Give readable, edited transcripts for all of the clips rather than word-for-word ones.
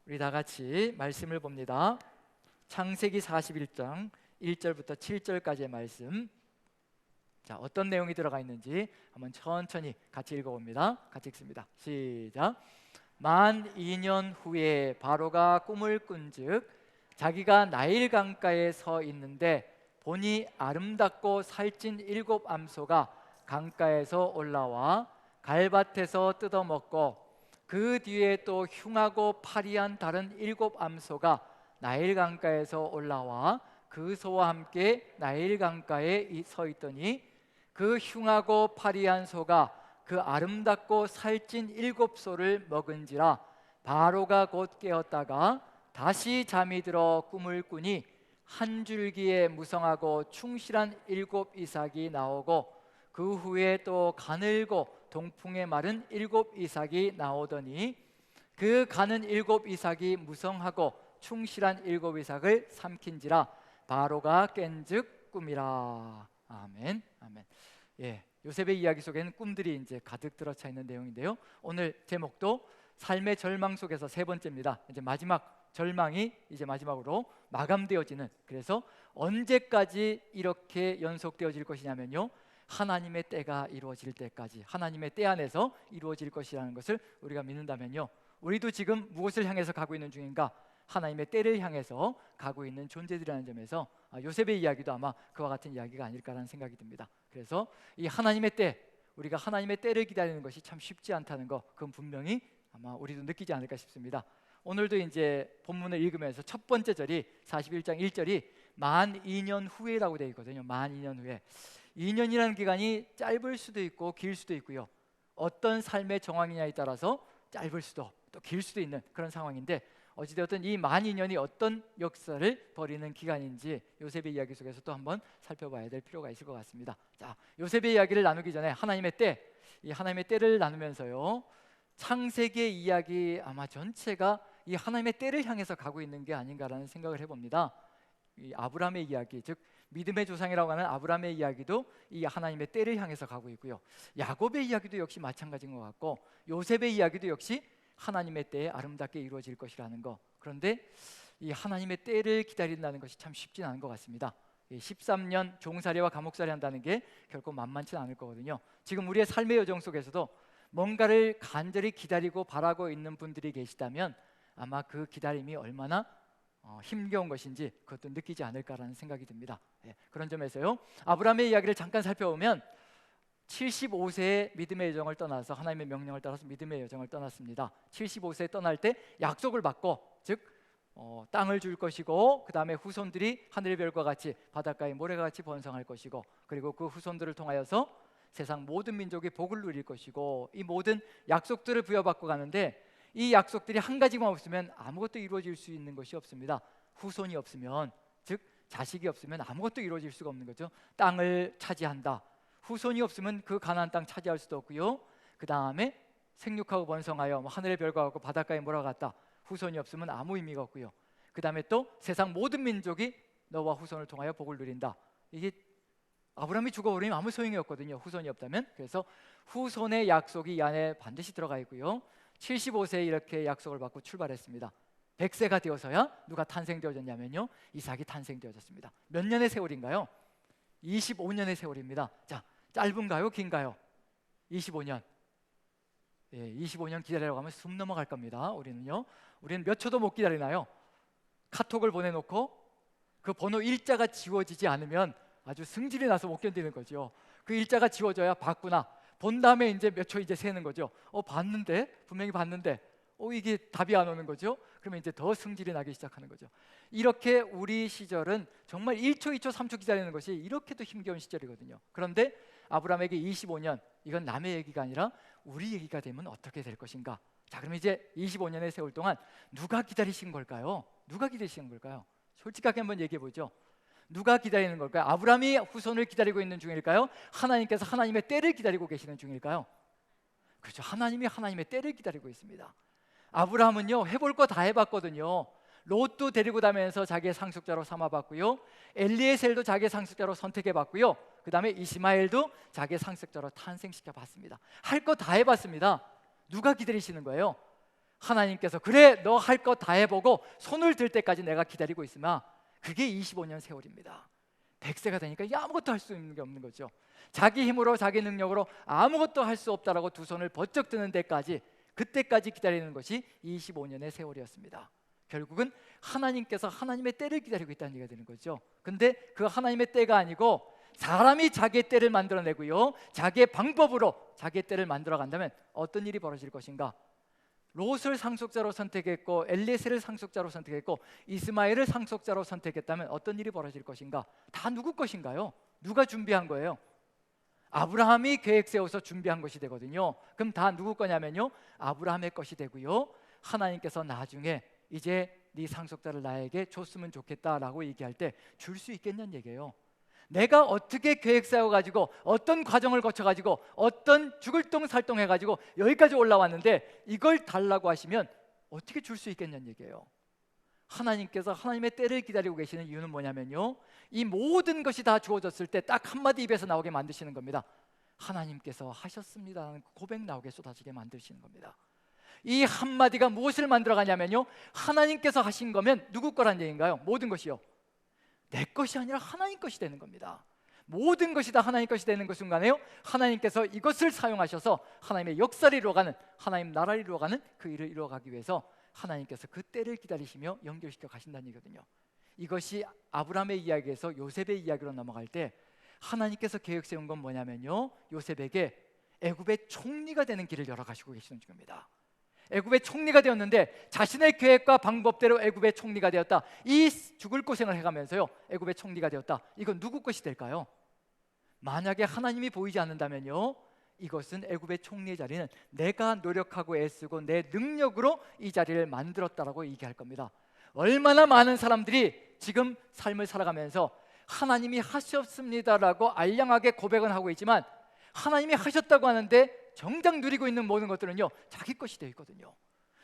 우리 다 같이 말씀을 봅니다. 창세기 41장 1절부터 7절까지의 말씀. 자, 어떤 내용이 들어가 있는지 한번 천천히 같이 읽어봅니다. 같이 읽습니다. 시작. 만 2년 후에 바로가 꿈을 꾼즉 자기가 나일 강가에 서 있는데 보니 아름답고 살찐 7암소가 강가에서 올라와 갈밭에서 뜯어먹고 그 뒤에 또 흉하고 파리한 다른 7암소가 나일 강가에서 올라와 그 소와 함께 나일 강가에 서 있더니 그 흉하고 파리한 소가 그 아름답고 살찐 7소를 먹은지라 바로가 곧 깨었다가 다시 잠이 들어 꿈을 꾸니 한 줄기에 무성하고 충실한 7이삭이 나오고 그 후에 또 가늘고 동풍에 마른 7이삭이 나오더니 그 가는 7이삭이 무성하고 충실한 7이삭을 삼킨지라 바로가 깬즉 꿈이라. 아멘. 아멘. 예, 요셉의 이야기 속에는 꿈들이 이제 가득 들어차 있는 내용인데요. 오늘 제목도 삶의 절망 속에서 세 번째입니다. 이제 마지막 절망이 이제 마지막으로 마감되어지는, 그래서 언제까지 이렇게 연속되어질 것이냐면요, 하나님의 때가 이루어질 때까지, 하나님의 때 안에서 이루어질 것이라는 것을 우리가 믿는다면요, 우리도 지금 무엇을 향해서 가고 있는 중인가? 하나님의 때를 향해서 가고 있는 존재들이라는 점에서 요셉의 이야기도 아마 그와 같은 이야기가 아닐까라는 생각이 듭니다. 그래서 이 하나님의 때, 우리가 하나님의 때를 기다리는 것이 참 쉽지 않다는 거, 그건 분명히 아마 우리도 느끼지 않을까 싶습니다. 오늘도 이제 본문을 읽으면서 첫 번째 절이 41장 1절이 만 2년 후에라고 되어 있거든요. 만 2년 후에. 2년이라는 기간이 짧을 수도 있고 길 수도 있고요, 어떤 삶의 정황이냐에 따라서 짧을 수도 또 길 수도 있는 그런 상황인데, 어찌되었든 이 만 2년이 어떤 역사를 벌이는 기간인지 요셉의 이야기 속에서 또 한번 살펴봐야 될 필요가 있을 것 같습니다. 자, 요셉의 이야기를 나누기 전에 하나님의 때, 이 하나님의 때를 나누면서요, 창세기의 이야기 아마 전체가 이 하나님의 때를 향해서 가고 있는 게 아닌가라는 생각을 해봅니다. 이 아브라함의 이야기, 즉 믿음의 조상이라고 하는 아브라함의 이야기도 이 하나님의 때를 향해서 가고 있고요, 야곱의 이야기도 역시 마찬가지인 것 같고, 요셉의 이야기도 역시 하나님의 때에 아름답게 이루어질 것이라는 거. 그런데 이 하나님의 때를 기다린다는 것이 참 쉽지는 않은 것 같습니다. 13년 종살이와 감옥살이 한다는 게 결코 만만치 않을 거거든요. 지금 우리의 삶의 여정 속에서도 뭔가를 간절히 기다리고 바라고 있는 분들이 계시다면 아마 그 기다림이 얼마나 힘겨운 것인지 그것도 느끼지 않을까라는 생각이 듭니다. 그런 점에서요, 아브라함의 이야기를 잠깐 살펴보면 75세에 믿음의 여정을 떠나서 하나님의 명령을 따라서 믿음의 여정을 떠났습니다. 75세에 떠날 때 약속을 받고, 즉 땅을 줄 것이고, 그 다음에 후손들이 하늘의 별과 같이 바닷가의 모래가 같이 번성할 것이고, 그리고 그 후손들을 통하여서 세상 모든 민족이 복을 누릴 것이고, 이 모든 약속들을 부여받고 가는데, 이 약속들이 한 가지만 없으면 아무것도 이루어질 수 있는 것이 없습니다. 후손이 없으면, 즉 자식이 없으면 아무것도 이루어질 수가 없는 거죠. 땅을 차지한다. 후손이 없으면 그 가나안 땅 차지할 수도 없고요, 그 다음에 생육하고 번성하여 하늘의 별과 같고 바닷가에 몰아갔다. 후손이 없으면 아무 의미가 없고요, 그 다음에 또 세상 모든 민족이 너와 후손을 통하여 복을 누린다. 이게 아브라함이 죽어버리면 아무 소용이 없거든요, 후손이 없다면. 그래서 후손의 약속이 이 안에 반드시 들어가 있고요, 75세에 이렇게 약속을 받고 출발했습니다. 100세가 되어서야 누가 탄생되어졌냐면요, 이삭이 탄생되어졌습니다. 몇 년의 세월인가요? 25년의 세월입니다. 자, 짧은가요? 긴가요? 25년. 25년 기다리라고 하면 숨 넘어갈 겁니다. 우리는 몇 초도 못 기다리나요? 카톡을 보내놓고 그 번호 일자가 지워지지 않으면 아주 승질이 나서 못 견디는 거죠. 그 일자가 지워져야 봤구나, 본 다음에 이제 몇 초 이제 세는 거죠. 봤는데, 분명히 봤는데 이게 답이 안 오는 거죠. 그러면 이제 더 승질이 나기 시작하는 거죠. 이렇게 우리 시절은 정말 1초, 2초, 3초 기다리는 것이 이렇게도 힘겨운 시절이거든요. 그런데 아브라함에게 25년, 이건 남의 얘기가 아니라 우리 얘기가 되면 어떻게 될 것인가? 자, 그럼 이제 25년의 세월 동안 누가 기다리신 걸까요? 누가 기다리신 걸까요? 솔직하게 한번 얘기해 보죠. 누가 기다리는 걸까요? 아브라함이 후손을 기다리고 있는 중일까요? 하나님께서 하나님의 때를 기다리고 계시는 중일까요? 그렇죠, 하나님이 하나님의 때를 기다리고 있습니다. 아브라함은요, 해볼 거 다 해봤거든요. 롯도 데리고 다니면서 자기의 상속자로 삼아봤고요, 엘리에셀도 자기의 상속자로 선택해봤고요, 그 다음에 이스마엘도 자기의 상속자로 탄생시켜봤습니다. 할 거 다 해봤습니다. 누가 기다리시는 거예요? 하나님께서 그래 너 할 거 다 해보고 손을 들 때까지 내가 기다리고 있으면 그게 25년 세월입니다. 100세가 되니까 이게 아무것도 할 수 있는 게 없는 거죠. 자기 힘으로 자기 능력으로 아무것도 할 수 없다라고 두 손을 번쩍 드는 데까지, 그때까지 기다리는 것이 25년의 세월이었습니다. 결국은 하나님께서 하나님의 때를 기다리고 있다는 얘기가 되는 거죠. 근데 그 하나님의 때가 아니고 사람이 자기의 때를 만들어내고요, 자기의 방법으로 자기의 때를 만들어 간다면 어떤 일이 벌어질 것인가? 롯을 상속자로 선택했고 엘리에셀을 상속자로 선택했고 이스마엘을 상속자로 선택했다면 어떤 일이 벌어질 것인가? 다 누구 것인가요? 누가 준비한 거예요? 아브라함이 계획 세워서 준비한 것이 되거든요. 그럼 다 누구 거냐면요, 아브라함의 것이 되고요, 하나님께서 나중에 이제 네 상속자를 나에게 줬으면 좋겠다라고 얘기할 때 줄 수 있겠냐는 얘기예요. 내가 어떻게 계획 세워가지고 어떤 과정을 거쳐가지고 어떤 죽을 똥 살똥 해가지고 여기까지 올라왔는데 이걸 달라고 하시면 어떻게 줄 수 있겠냐는 얘기예요. 하나님께서 하나님의 때를 기다리고 계시는 이유는 뭐냐면요, 이 모든 것이 다 주어졌을 때 딱 한마디 입에서 나오게 만드시는 겁니다. 하나님께서 하셨습니다라는 고백 나오게 쏟아지게 만드시는 겁니다. 이 한마디가 무엇을 만들어가냐면요, 하나님께서 하신 거면 누구 거란 얘기인가요? 모든 것이요, 내 것이 아니라 하나님 것이 되는 겁니다. 모든 것이 다 하나님 것이 되는 그 순간에요, 하나님께서 이것을 사용하셔서 하나님의 역사를 이루어가는, 하나님 나라를 이루어가는 그 일을 이루어가기 위해서 하나님께서 그 때를 기다리시며 연결시켜 가신다는 얘기거든요. 이것이 아브라함의 이야기에서 요셉의 이야기로 넘어갈 때 하나님께서 계획 세운 건 뭐냐면요, 요셉에게 애굽의 총리가 되는 길을 열어가시고 계시는 중입니다. 애굽의 총리가 되었는데 자신의 계획과 방법대로 애굽의 총리가 되었다. 이 죽을 고생을 해가면서요, 애굽의 총리가 되었다. 이건 누구 것이 될까요? 만약에 하나님이 보이지 않는다면요, 이것은 애굽의 총리의 자리는 내가 노력하고 애쓰고 내 능력으로 이 자리를 만들었다라고 얘기할 겁니다. 얼마나 많은 사람들이 지금 삶을 살아가면서 하나님이 하셨습니다라고 알량하게 고백은 하고 있지만 하나님이 하셨다고 하는데 정작 누리고 있는 모든 것들은요, 자기 것이 되어 있거든요.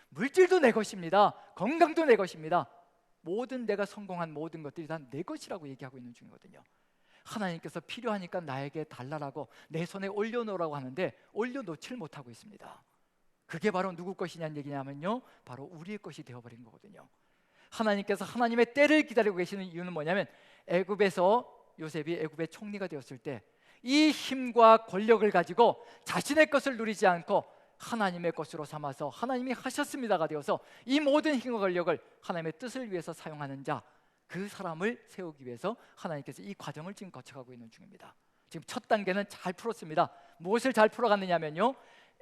물질도 내 것입니다. 건강도 내 것입니다. 모든 내가 성공한 모든 것들이 다 내 것이라고 얘기하고 있는 중이거든요. 하나님께서 필요하니까 나에게 달라라고 내 손에 올려놓으라고 하는데 올려놓지를 못하고 있습니다. 그게 바로 누구 것이냐는 얘기냐면요, 바로 우리의 것이 되어버린 거거든요. 하나님께서 하나님의 때를 기다리고 계시는 이유는 뭐냐면, 애굽에서 요셉이 애굽의 총리가 되었을 때 이 힘과 권력을 가지고 자신의 것을 누리지 않고 하나님의 것으로 삼아서 하나님이 하셨습니다가 되어서 이 모든 힘과 권력을 하나님의 뜻을 위해서 사용하는 자, 그 사람을 세우기 위해서 하나님께서 이 과정을 지금 거쳐가고 있는 중입니다. 지금 첫 단계는 잘 풀었습니다. 무엇을 잘 풀어갔느냐면요,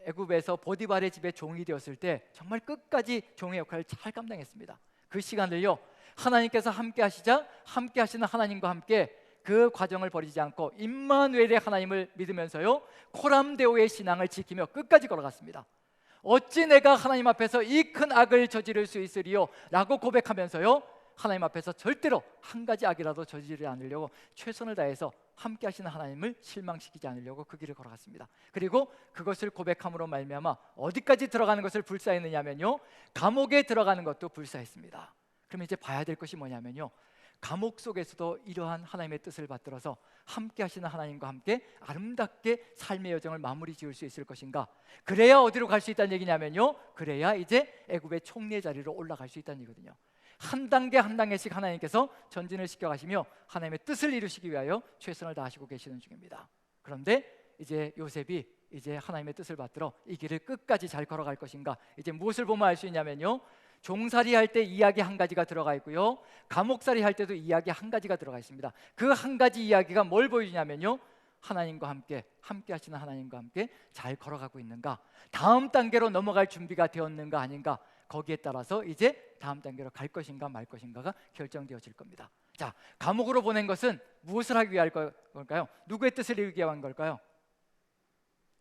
애굽에서 보디발의 집에 종이 되었을 때 정말 끝까지 종의 역할을 잘 감당했습니다. 그 시간을요, 하나님께서 함께 하시자 함께 하시는 하나님과 함께 그 과정을 버리지 않고 임마누엘의 하나님을 믿으면서요, 코람데오의 신앙을 지키며 끝까지 걸어갔습니다. 어찌 내가 하나님 앞에서 이 큰 악을 저지를 수 있으리요 라고 고백하면서요, 하나님 앞에서 절대로 한 가지 악이라도 저지르지 않으려고 최선을 다해서 함께 하시는 하나님을 실망시키지 않으려고 그 길을 걸어갔습니다. 그리고 그것을 고백함으로 말미암아 어디까지 들어가는 것을 불사했느냐면요, 감옥에 들어가는 것도 불사했습니다. 그럼 이제 봐야 될 것이 뭐냐면요, 감옥 속에서도 이러한 하나님의 뜻을 받들어서 함께 하시는 하나님과 함께 아름답게 삶의 여정을 마무리 지을 수 있을 것인가? 그래야 어디로 갈 수 있다는 얘기냐면요, 그래야 이제 애굽의 총리의 자리로 올라갈 수 있다는 얘기거든요. 한 단계 한 단계씩 하나님께서 전진을 시켜가시며 하나님의 뜻을 이루시기 위하여 최선을 다하시고 계시는 중입니다. 그런데 이제 요셉이 이제 하나님의 뜻을 받들어 이 길을 끝까지 잘 걸어갈 것인가? 이제 무엇을 보면 알 수 있냐면요, 종살이 할 때 이야기 한 가지가 들어가 있고요, 감옥살이 할 때도 이야기 한 가지가 들어가 있습니다. 그 한 가지 이야기가 뭘 보여주냐면요, 하나님과 함께 하시는 하나님과 함께 잘 걸어가고 있는가, 다음 단계로 넘어갈 준비가 되었는가 아닌가, 거기에 따라서 이제 다음 단계로 갈 것인가 말 것인가가 결정되어질 겁니다. 자, 감옥으로 보낸 것은 무엇을 하기 위한 걸까요? 누구의 뜻을 이루기 위한 걸까요?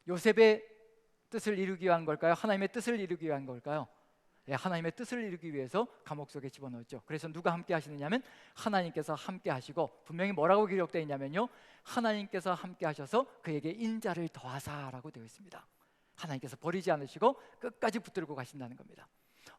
요셉의 뜻을 이루기 위한 걸까요? 하나님의 뜻을 이루기 위한 걸까요? 하나님의 뜻을 이루기 위해서 감옥 속에 집어넣었죠. 그래서 누가 함께 하시느냐면 하나님께서 함께 하시고, 분명히 뭐라고 기록되어 있냐면요, 하나님께서 함께 하셔서 그에게 인자를 더하사라고 되어 있습니다. 하나님께서 버리지 않으시고 끝까지 붙들고 가신다는 겁니다.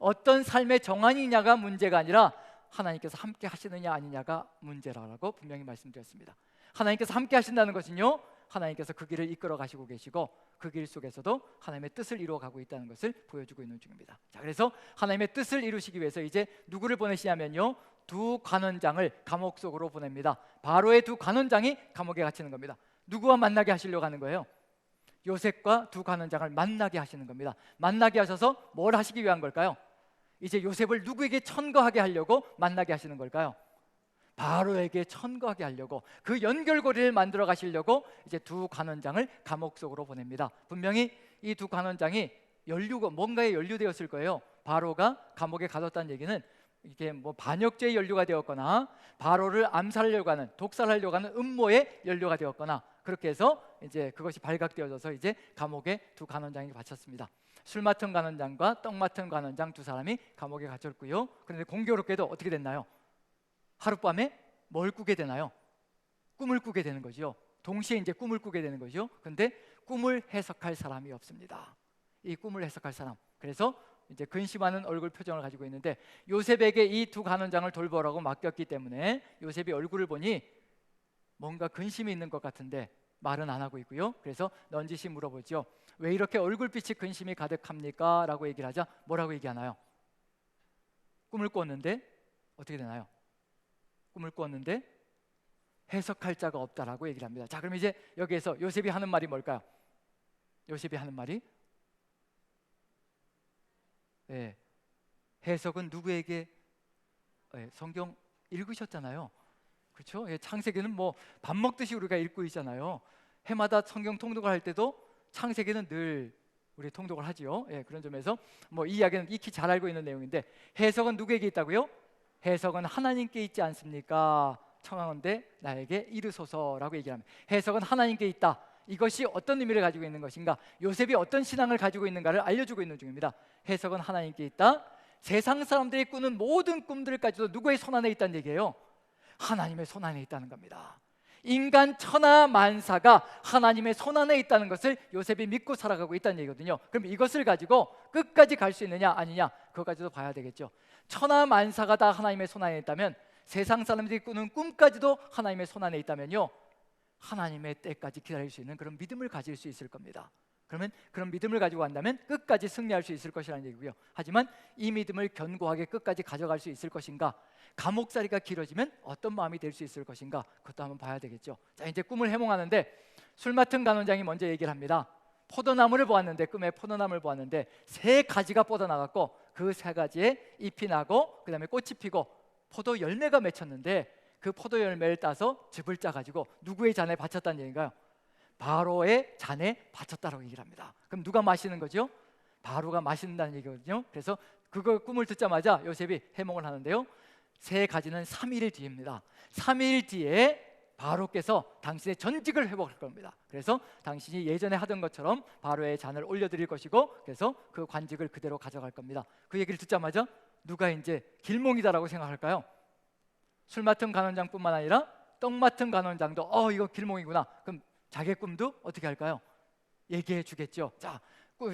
어떤 삶의 정한이냐가 문제가 아니라 하나님께서 함께 하시느냐 아니냐가 문제라고 분명히 말씀드렸습니다. 하나님께서 함께 하신다는 것은요, 하나님께서 그 길을 이끌어 가시고 계시고 그 길 속에서도 하나님의 뜻을 이루어 가고 있다는 것을 보여주고 있는 중입니다. 자, 그래서 하나님의 뜻을 이루시기 위해서 이제 누구를 보내시냐면요, 두 관원장을 감옥 속으로 보냅니다. 바로의 두 관원장이 감옥에 갇히는 겁니다. 누구와 만나게 하시려고 하는 거예요? 요셉과 두 관원장을 만나게 하시는 겁니다. 만나게 하셔서 뭘 하시기 위한 걸까요? 이제 요셉을 누구에게 천거하게 하려고 만나게 하시는 걸까요? 바로에게 천거하게 하려고, 그 연결고리를 만들어 가시려고 이제 두 관원장을 감옥 속으로 보냅니다. 분명히 이 두 관원장이 뭔가에 연루되었을 거예요. 바로가 감옥에 가뒀다는 얘기는 이게 뭐 반역죄에 연루가 되었거나 바로를 암살하려고 하는, 독살하려고 하는 음모에 연루가 되었거나, 그렇게 해서 이제 그것이 발각되어져서 이제 감옥에 두 관원장이 갇혔습니다. 술 맡은 관원장과 떡 맡은 관원장 두 사람이 감옥에 갇혔고요. 그런데 공교롭게도 어떻게 됐나요? 하룻밤에 뭘 꾸게 되나요? 꿈을 꾸게 되는 거죠. 동시에 이제 꿈을 꾸게 되는 거죠. 그런데 꿈을 해석할 사람이 없습니다. 이 꿈을 해석할 사람. 그래서 이제 근심하는 얼굴 표정을 가지고 있는데, 요셉에게 이 두 간원장을 돌보라고 맡겼기 때문에 요셉이 얼굴을 보니 뭔가 근심이 있는 것 같은데 말은 안 하고 있고요. 그래서 넌지시 물어보죠. 왜 이렇게 얼굴빛이 근심이 가득합니까? 라고 얘기를 하자 뭐라고 얘기하나요? 꿈을 꿨는데 어떻게 되나요? 꿈을 꿨는데 해석할 자가 없다라고 얘기를 합니다. 자, 그럼 이제 여기에서 요셉이 하는 말이 뭘까요? 요셉이 하는 말이 해석은 누구에게? 성경 읽으셨잖아요. 그렇죠? 창세기는 뭐 밥 먹듯이 우리가 읽고 있잖아요. 해마다 성경 통독을 할 때도 창세기는 늘 우리 통독을 하지요. 그런 점에서 뭐 이 이야기는 익히 잘 알고 있는 내용인데, 해석은 누구에게 있다고요? 해석은 하나님께 있지 않습니까? 청하건대 나에게 이르소서라고 얘기를 합니다. 해석은 하나님께 있다. 이것이 어떤 의미를 가지고 있는 것인가, 요셉이 어떤 신앙을 가지고 있는가를 알려주고 있는 중입니다. 해석은 하나님께 있다. 세상 사람들이 꾸는 모든 꿈들까지도 누구의 손 안에 있다는 얘기예요? 하나님의 손 안에 있다는 겁니다. 인간 천하 만사가 하나님의 손 안에 있다는 것을 요셉이 믿고 살아가고 있다는 얘기거든요. 그럼 이것을 가지고 끝까지 갈 수 있느냐 아니냐, 그거까지도 봐야 되겠죠. 천하 만사가 다 하나님의 손 안에 있다면, 세상 사람들이 꾸는 꿈까지도 하나님의 손 안에 있다면요, 하나님의 때까지 기다릴 수 있는 그런 믿음을 가질 수 있을 겁니다. 그러면 그런 믿음을 가지고 간다면 끝까지 승리할 수 있을 것이라는 얘기고요. 하지만 이 믿음을 견고하게 끝까지 가져갈 수 있을 것인가, 감옥살이가 길어지면 어떤 마음이 될 수 있을 것인가, 그것도 한번 봐야 되겠죠. 자, 이제 꿈을 해몽하는데 술 맡은 간원장이 먼저 얘기를 합니다. 포도나무를 보았는데, 꿈에 포도나무를 보았는데 세 가지가 뻗어나갔고 그 세 가지에 잎이 나고 그 다음에 꽃이 피고 포도 열매가 맺혔는데, 그 포도 열매를 따서 즙을 짜가지고 누구의 잔에 바쳤다는 얘기인가요? 바로의 잔에 바쳤다라고 얘기를 합니다. 그럼 누가 마시는 거죠? 바로가 마신다는 얘기거든요. 그래서 그거 꿈을 듣자마자 요셉이 해몽을 하는데요, 세 가지는 3일 뒤입니다. 3일 뒤에 바로께서 당신의 전직을 회복할 겁니다. 그래서 당신이 예전에 하던 것처럼 바로의 잔을 올려드릴 것이고, 그래서 그 관직을 그대로 가져갈 겁니다. 그 얘기를 듣자마자 누가 이제 길몽이다라고 생각할까요? 술 맡은 간원장뿐만 아니라 떡 맡은 간원장도 이거 길몽이구나. 그럼 자기의 꿈도 어떻게 할까요? 얘기해 주겠죠. 자,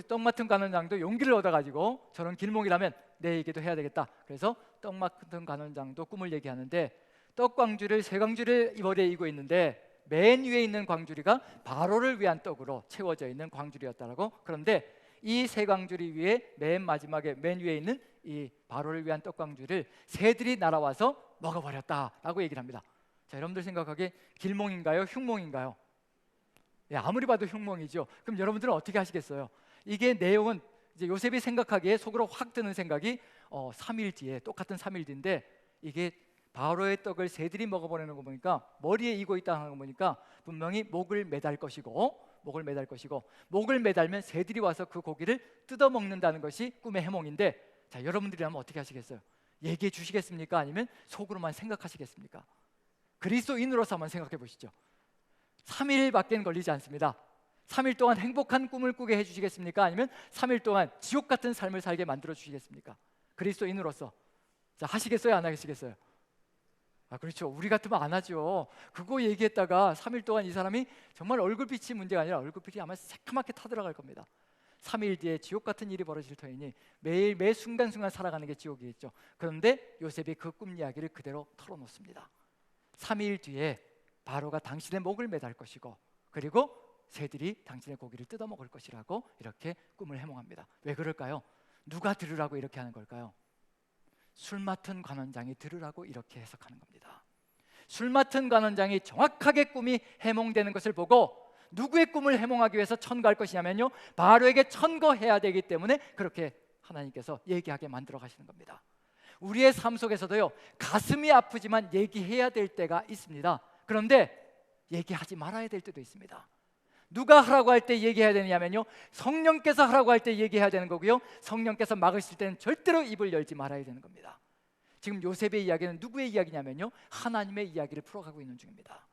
떡 맡은 간원장도 용기를 얻어가지고 저런 길몽이라면 내 얘기도 해야 되겠다. 그래서 떡 맡은 간원장도 꿈을 얘기하는데, 떡광주를 세 광주를 머리에 이고 있는데 맨 위에 있는 광주리가 바로를 위한 떡으로 채워져 있는 광주리였다라고. 그런데 이 세 광주리 위에 맨 마지막에 맨 위에 있는 이 바로를 위한 떡광주를 새들이 날아와서 먹어버렸다라고 얘기를 합니다. 자, 여러분들 생각하기에 길몽인가요? 흉몽인가요? 아무리 봐도 흉몽이죠. 그럼 여러분들은 어떻게 하시겠어요? 이게 내용은 이제 요셉이 생각하기에 속으로 확 드는 생각이 3일 뒤에, 똑같은 3일 뒤인데 이게 바로의 떡을 새들이 먹어버리는 거 보니까, 머리에 이고 있다는 거 보니까 분명히 목을 매달 것이고, 목을 매달면 새들이 와서 그 고기를 뜯어 먹는다는 것이 꿈의 해몽인데, 자, 여러분들이라면 어떻게 하시겠어요? 얘기해 주시겠습니까? 아니면 속으로만 생각하시겠습니까? 그리스도인으로서 한번 생각해 보시죠. 3일밖에 걸리지 않습니다. 3일 동안 행복한 꿈을 꾸게 해주시겠습니까? 아니면 3일 동안 지옥 같은 삶을 살게 만들어 주시겠습니까? 그리스도인으로서. 자, 하시겠어요? 안 하시겠어요? 그렇죠. 우리 같으면 안 하죠. 그거 얘기했다가 3일 동안 이 사람이 정말 얼굴빛이 문제가 아니라 얼굴빛이 아마 새카맣게 타들어갈 겁니다. 3일 뒤에 지옥 같은 일이 벌어질 터이니 매일 매 순간순간 살아가는 게 지옥이겠죠. 그런데 요셉이 그 꿈 이야기를 그대로 털어놓습니다. 3일 뒤에 바로가 당신의 목을 매달 것이고, 그리고 새들이 당신의 고기를 뜯어먹을 것이라고 이렇게 꿈을 해몽합니다. 왜 그럴까요? 누가 들으라고 이렇게 하는 걸까요? 술 맡은 관원장이 들으라고 이렇게 해석하는 겁니다. 술 맡은 관원장이 정확하게 꿈이 해몽되는 것을 보고 누구의 꿈을 해몽하기 위해서 천거할 것이냐면요, 바로에게 천거해야 되기 때문에 그렇게 하나님께서 얘기하게 만들어 가시는 겁니다. 우리의 삶 속에서도요, 가슴이 아프지만 얘기해야 될 때가 있습니다. 그런데 얘기하지 말아야 될 때도 있습니다. 누가 하라고 할 때 얘기해야 되냐면요, 성령께서 하라고 할 때 얘기해야 되는 거고요, 성령께서 막으실 때는 절대로 입을 열지 말아야 되는 겁니다. 지금 요셉의 이야기는 누구의 이야기냐면요, 하나님의 이야기를 풀어가고 있는 중입니다.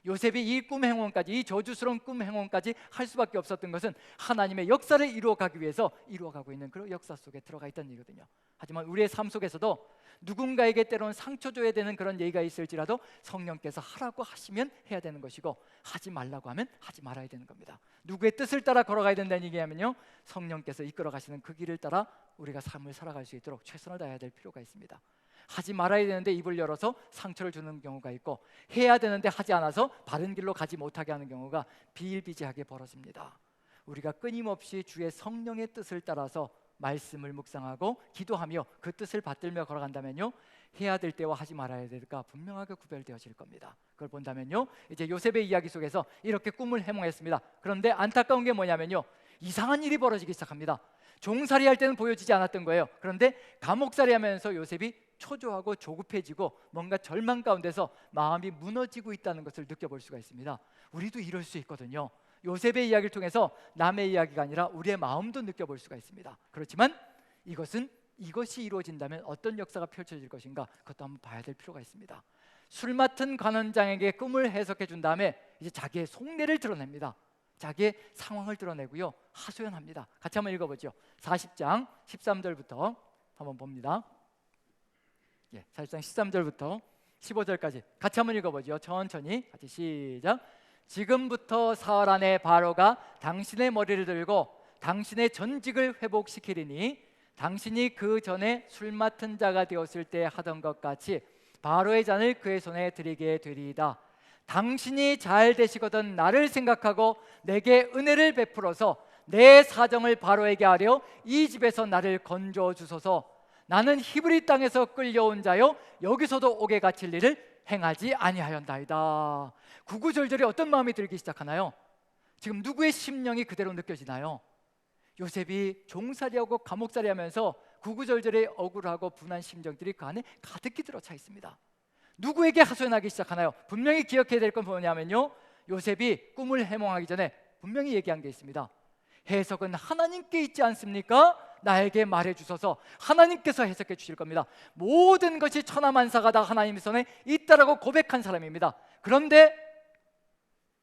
요셉이 이 꿈 행원까지, 이 저주스러운 꿈 행원까지 할 수밖에 없었던 것은 하나님의 역사를 이루어가기 위해서 이루어가고 있는 그런 역사 속에 들어가 있다는 얘기거든요. 하지만 우리의 삶 속에서도 누군가에게 때로는 상처 줘야 되는 그런 얘기가 있을지라도 성령께서 하라고 하시면 해야 되는 것이고, 하지 말라고 하면 하지 말아야 되는 겁니다. 누구의 뜻을 따라 걸어가야 된다는 얘기냐면요, 성령께서 이끌어 가시는 그 길을 따라 우리가 삶을 살아갈 수 있도록 최선을 다해야 될 필요가 있습니다. 하지 말아야 되는데 입을 열어서 상처를 주는 경우가 있고, 해야 되는데 하지 않아서 바른 길로 가지 못하게 하는 경우가 비일비재하게 벌어집니다. 우리가 끊임없이 주의 성령의 뜻을 따라서 말씀을 묵상하고 기도하며 그 뜻을 받들며 걸어간다면요, 해야 될 때와 하지 말아야 될 때가 분명하게 구별되어질 겁니다. 그걸 본다면요, 이제 요셉의 이야기 속에서 이렇게 꿈을 해몽했습니다. 그런데 안타까운 게 뭐냐면요, 이상한 일이 벌어지기 시작합니다. 종살이 할 때는 보여지지 않았던 거예요. 그런데 감옥살이 하면서 요셉이 초조하고 조급해지고 뭔가 절망 가운데서 마음이 무너지고 있다는 것을 느껴볼 수가 있습니다. 우리도 이럴 수 있거든요. 요셉의 이야기를 통해서 남의 이야기가 아니라 우리의 마음도 느껴볼 수가 있습니다. 그렇지만 이것이 이루어진다면 어떤 역사가 펼쳐질 것인가, 그것도 한번 봐야 될 필요가 있습니다. 술 맡은 관원장에게 꿈을 해석해 준 다음에 이제 자기의 속내를 드러냅니다. 자기의 상황을 드러내고요, 하소연합니다. 같이 한번 읽어보죠. 40장 13절부터 한번 봅니다. 40장 13절부터 15절까지 같이 한번 읽어보죠. 천천히 같이 시작. 지금부터 사흘 안에 바로가 당신의 머리를 들고 당신의 전직을 회복시키리니 당신이 그 전에 술 맡은 자가 되었을 때 하던 것 같이 바로의 잔을 그의 손에 드리게 되리이다. 당신이 잘 되시거든 나를 생각하고 내게 은혜를 베풀어서 내 사정을 바로에게 하려 이 집에서 나를 건져 주소서. 나는 히브리 땅에서 끌려온 자요 여기서도 옥에 갇힐 일을 행하지 아니하였나이다. 구구절절히 어떤 마음이 들기 시작하나요? 지금 누구의 심령이 그대로 느껴지나요? 요셉이 종살이하고 감옥살이 하면서 구구절절히 억울하고 분한 심정들이 그 안에 가득히 들어차 있습니다. 누구에게 하소연하기 시작하나요? 분명히 기억해야 될 건 뭐냐면요, 요셉이 꿈을 해몽하기 전에 분명히 얘기한 게 있습니다. 해석은 하나님께 있지 않습니까? 나에게 말해주소서. 하나님께서 해석해 주실 겁니다. 모든 것이 천하만사가 다 하나님의 손에 있다라고 고백한 사람입니다. 그런데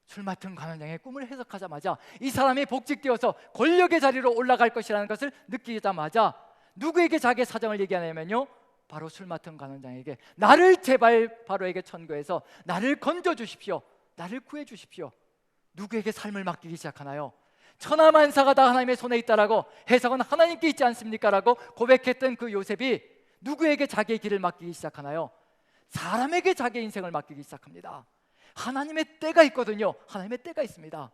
술 맡은 관원장의 꿈을 해석하자마자 이 사람이 복직되어서 권력의 자리로 올라갈 것이라는 것을 느끼자마자 누구에게 자기의 사정을 얘기하냐면요, 바로 술 맡은 관원장에게 나를 제발 바로에게 천거해서 나를 건져 주십시오. 나를 구해 주십시오. 누구에게 삶을 맡기기 시작하나요? 천하만사가 다 하나님의 손에 있다라고, 해석은 하나님께 있지 않습니까? 라고 고백했던 그 요셉이 누구에게 자기의 길을 맡기기 시작하나요? 사람에게 자기의 인생을 맡기기 시작합니다. 하나님의 때가 있거든요. 하나님의 때가 있습니다.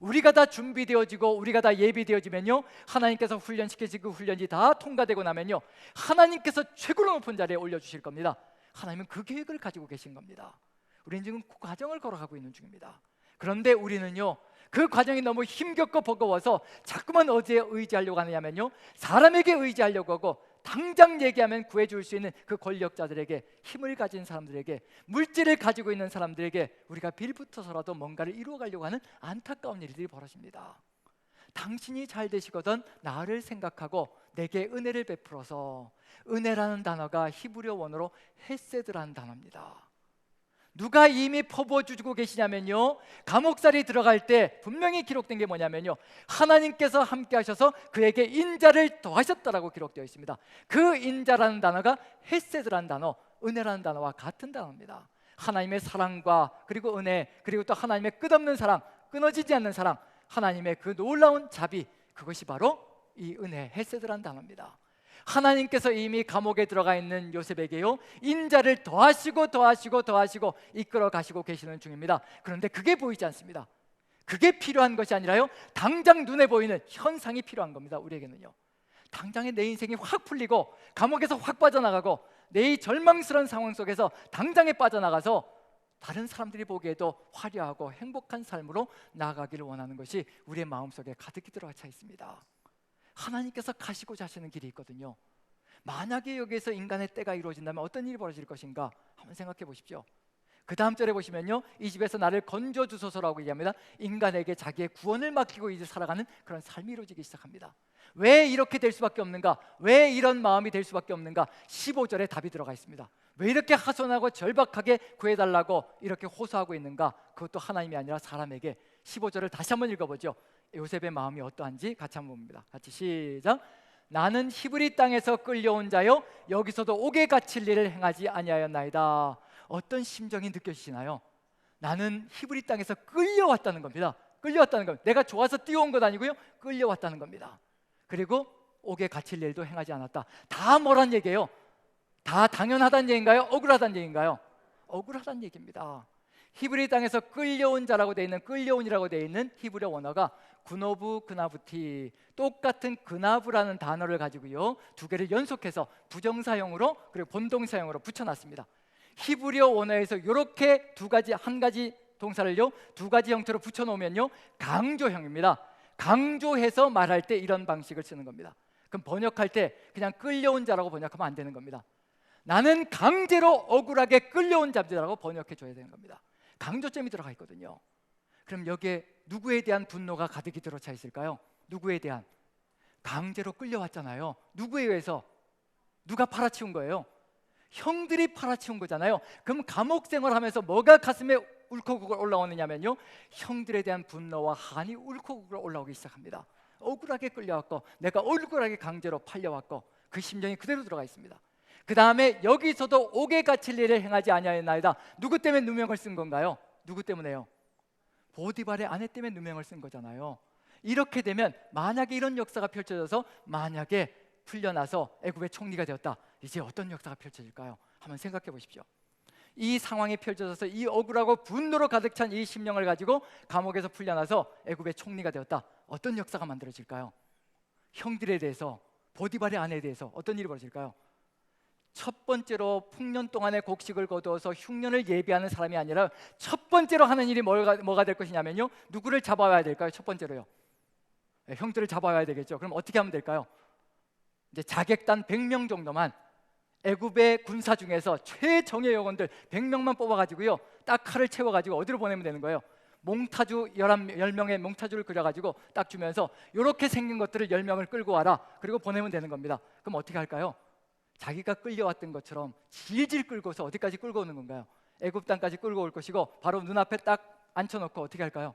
우리가 다 준비되어지고 우리가 다 예비되어지면요, 하나님께서 훈련시키신 그 훈련이 다 통과되고 나면요, 하나님께서 최고로 높은 자리에 올려주실 겁니다. 하나님은 그 계획을 가지고 계신 겁니다. 우리는 지금 그 과정을 걸어가고 있는 중입니다. 그런데 우리는요, 그 과정이 너무 힘겹고 버거워서 자꾸만 어디에 의지하려고 하느냐면요, 사람에게 의지하려고 하고 당장 얘기하면 구해줄 수 있는 그 권력자들에게, 힘을 가진 사람들에게, 물질을 가지고 있는 사람들에게 우리가 빌붙어서라도 뭔가를 이루어가려고 하는 안타까운 일들이 벌어집니다. 당신이 잘 되시거든 나를 생각하고 내게 은혜를 베풀어서. 은혜라는 단어가 히브리어 원어로 헤세드라는 단어입니다. 누가 이미 퍼부어주고 계시냐면요, 감옥살이 들어갈 때 분명히 기록된 게 뭐냐면요, 하나님께서 함께 하셔서 그에게 인자를 더하셨다라고 기록되어 있습니다. 그 인자라는 단어가 헤세드라는 단어, 은혜라는 단어와 같은 단어입니다. 하나님의 사랑과 그리고 은혜, 그리고 또 하나님의 끝없는 사랑, 끊어지지 않는 사랑, 하나님의 그 놀라운 자비, 그것이 바로 이 은혜, 헤세드라는 단어입니다. 하나님께서 이미 감옥에 들어가 있는 요셉에게요, 인자를 더하시고 이끌어 가시고 계시는 중입니다. 그런데 그게 보이지 않습니다. 그게 필요한 것이 아니라요, 당장 눈에 보이는 현상이 필요한 겁니다. 우리에게는요, 당장에 내 인생이 확 풀리고 감옥에서 확 빠져나가고 내 이 절망스러운 상황 속에서 당장에 빠져나가서 다른 사람들이 보기에도 화려하고 행복한 삶으로 나아가기를 원하는 것이 우리의 마음속에 가득히 들어차 있습니다. 하나님께서 가시고자 하시는 길이 있거든요. 만약에 여기에서 인간의 때가 이루어진다면 어떤 일이 벌어질 것인가 한번 생각해 보십시오. 그 다음 절에 보시면요, 이 집에서 나를 건져 주소서라고 얘기합니다. 인간에게 자기의 구원을 맡기고 이제 살아가는 그런 삶이 이루어지기 시작합니다. 왜 이렇게 될 수밖에 없는가? 왜 이런 마음이 될 수밖에 없는가? 15절에 답이 들어가 있습니다. 왜 이렇게 하소연하고 절박하게 구해달라고 이렇게 호소하고 있는가? 그것도 하나님이 아니라 사람에게. 15절을 다시 한번 읽어보죠. 요셉의 마음이 어떠한지 같이 한번 봅니다. 같이 시작. 나는 히브리 땅에서 끌려온 자요, 여기서도 옥에 갇힐 일을 행하지 아니하였나이다. 어떤 심정이 느껴지시나요? 나는 히브리 땅에서 끌려왔다는 겁니다. 끌려왔다는 겁니다. 내가 좋아서 뛰어온 것 아니고요, 끌려왔다는 겁니다. 그리고 옥에 갇힐 일도 행하지 않았다. 다 뭐란 얘기예요? 다 당연하다는 얘기인가요? 억울하다는 얘기인가요? 억울하다는 얘기입니다. 히브리 땅에서 끌려온 자라고 되어 있는, 끌려온이라고 되어 있는 히브리 원어가 구노브 그나부티, 똑같은 그나브라는 단어를 가지고요, 두 개를 연속해서 부정사형으로 그리고 본동사형으로 붙여놨습니다. 히브리어 원어에서 이렇게 두 가지, 한 가지 동사를요 두 가지 형태로 붙여놓으면요 강조형입니다. 강조해서 말할 때 이런 방식을 쓰는 겁니다. 그럼 번역할 때 그냥 끌려온 자라고 번역하면 안 되는 겁니다. 나는 강제로 억울하게 끌려온 자라고 번역해 줘야 되는 겁니다. 강조점이 들어가 있거든요. 그럼 여기에 누구에 대한 분노가 가득히 들어차 있을까요? 누구에 대한? 강제로 끌려왔잖아요. 누구에 의해서? 누가 팔아치운 거예요? 형들이 팔아치운 거잖아요. 그럼 감옥 생활하면서 뭐가 가슴에 울컥울컥 올라오느냐면요, 형들에 대한 분노와 한이 울컥울컥 올라오기 시작합니다. 억울하게 끌려왔고 내가 억울하게 강제로 팔려왔고 그 심정이 그대로 들어가 있습니다. 그 다음에 여기서도 옥에 갇힐 일을 행하지 아니하였나이다. 누구 때문에 누명을 쓴 건가요? 누구 때문에요? 보디발의 아내 때문에 누명을 쓴 거잖아요. 이렇게 되면 만약에 이런 역사가 펼쳐져서 만약에 풀려나서 애굽의 총리가 되었다, 이제 어떤 역사가 펼쳐질까요? 한번 생각해 보십시오. 이 상황이 펼쳐져서 이 억울하고 분노로 가득 찬 이 심령을 가지고 감옥에서 풀려나서 애굽의 총리가 되었다, 어떤 역사가 만들어질까요? 형들에 대해서, 보디발의 아내에 대해서 어떤 일이 벌어질까요? 첫 번째로 풍년 동안의 곡식을 거두어서 흉년을 예비하는 사람이 아니라 첫 번째로 하는 일이 뭐가 될 것이냐면요, 누구를 잡아와야 될까요? 첫 번째로요, 형들을 잡아와야 되겠죠. 그럼 어떻게 하면 될까요? 이제 자객단 100명 정도만, 애굽의 군사 중에서 최정예 요원들 100명만 뽑아가지고요, 딱 칼을 채워가지고 어디로 보내면 되는 거예요? 몽타주 10명의 몽타주를 그려가지고 딱 주면서 이렇게 생긴 것들을 10명을 끌고 와라, 그리고 보내면 되는 겁니다. 그럼 어떻게 할까요? 자기가 끌려왔던 것처럼 질질 끌고서 어디까지 끌고 오는 건가요? 애굽 땅까지 끌고 올 것이고 바로 눈앞에 딱 앉혀놓고 어떻게 할까요?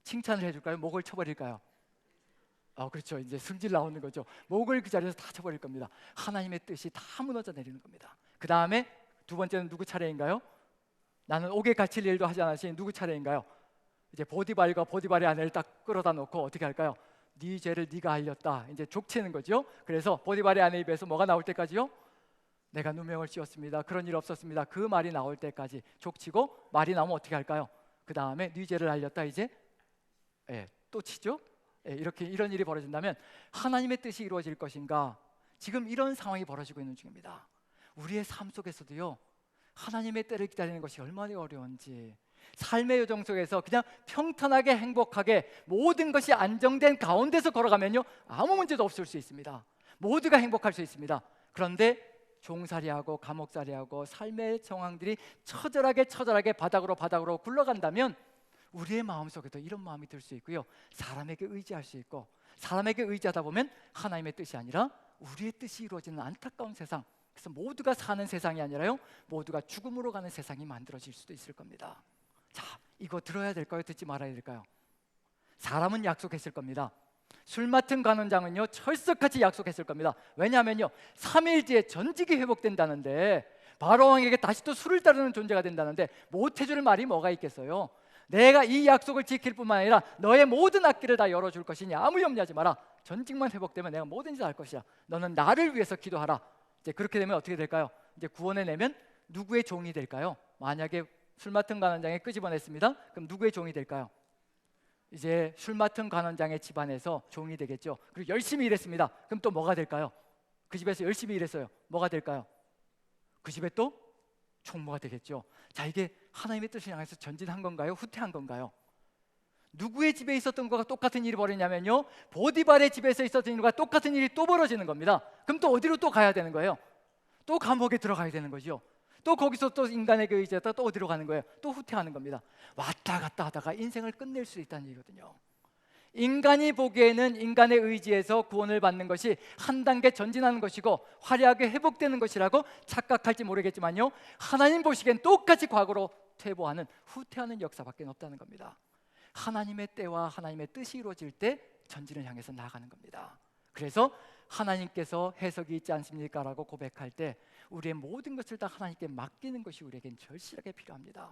칭찬을 해줄까요? 목을 쳐버릴까요? 그렇죠. 이제 승질 나오는 거죠. 목을 그 자리에서 다 쳐버릴 겁니다. 하나님의 뜻이 다 무너져 내리는 겁니다. 그 다음에 두 번째는 누구 차례인가요? 나는 옥에 갇힐 일도 하지 않았으니 누구 차례인가요? 이제 보디발과 보디발의 아내를 딱 끌어다 놓고 어떻게 할까요? 네 죄를 네가 알렸다, 이제 족치는 거죠. 그래서 보디발의 아내 입에서 뭐가 나올 때까지요? 내가 누명을 씌웠습니다, 그런 일 없었습니다, 그 말이 나올 때까지 족치고, 말이 나오면 어떻게 할까요? 그 다음에 네 죄를 알렸다, 이제 또 치죠. 이렇게 이런 일이 벌어진다면 하나님의 뜻이 이루어질 것인가? 지금 이런 상황이 벌어지고 있는 중입니다. 우리의 삶 속에서도요, 하나님의 때를 기다리는 것이 얼마나 어려운지, 삶의 요정 속에서 그냥 평탄하게 행복하게 모든 것이 안정된 가운데서 걸어가면요 아무 문제도 없을 수 있습니다. 모두가 행복할 수 있습니다. 그런데 종살이하고 감옥살이하고 삶의 정황들이 처절하게 바닥으로 굴러간다면 우리의 마음속에도 이런 마음이 들 수 있고요, 사람에게 의지할 수 있고, 사람에게 의지하다 보면 하나님의 뜻이 아니라 우리의 뜻이 이루어지는 안타까운 세상, 그래서 모두가 사는 세상이 아니라요 모두가 죽음으로 가는 세상이 만들어질 수도 있을 겁니다. 자, 이거 들어야 될까요? 듣지 말아야 될까요? 사람은 약속했을 겁니다. 술 맡은 관원장은요 철석같이 약속했을 겁니다. 왜냐하면요 3일 뒤에 전직이 회복된다는데, 바로왕에게 다시 또 술을 따르는 존재가 된다는데 못 해줄 말이 뭐가 있겠어요? 내가 이 약속을 지킬 뿐만 아니라 너의 모든 악기를 다 열어줄 것이니 아무 염려하지 마라. 전직만 회복되면 내가 뭐든지 다 할 것이야. 너는 나를 위해서 기도하라. 이제 그렇게 되면 어떻게 될까요? 이제 구원해 내면 누구의 종이 될까요? 만약에 술 맡은 관원장이 끄집어냈습니다. 그럼 누구의 종이 될까요? 이제 술 맡은 관원장의 집안에서 종이 되겠죠. 그리고 열심히 일했습니다. 그럼 또 뭐가 될까요? 그 집에서 열심히 일했어요. 뭐가 될까요? 그 집에 또 총무가 되겠죠. 자, 이게 하나님의 뜻을 향해서 전진한 건가요? 후퇴한 건가요? 누구의 집에 있었던 것과 똑같은 일이 벌어지냐면요, 보디발의 집에서 있었던 일과 똑같은 일이 또 벌어지는 겁니다. 그럼 또 어디로 또 가야 되는 거예요? 또 감옥에 들어가야 되는 거죠. 또 거기서 또 인간에게 의지하다 또 어디로 가는 거예요? 또 후퇴하는 겁니다. 왔다 갔다 하다가 인생을 끝낼 수 있다는 얘기거든요. 인간이 보기에는 인간의 의지에서 구원을 받는 것이 한 단계 전진하는 것이고 화려하게 회복되는 것이라고 착각할지 모르겠지만요, 하나님 보시기엔 똑같이 과거로 퇴보하는, 후퇴하는 역사밖에 없다는 겁니다. 하나님의 때와 하나님의 뜻이 이루어질 때 전진을 향해서 나아가는 겁니다. 그래서 하나님께서 해석이 있지 않습니까? 라고 고백할 때 우리의 모든 것을 다 하나님께 맡기는 것이 우리에겐 절실하게 필요합니다.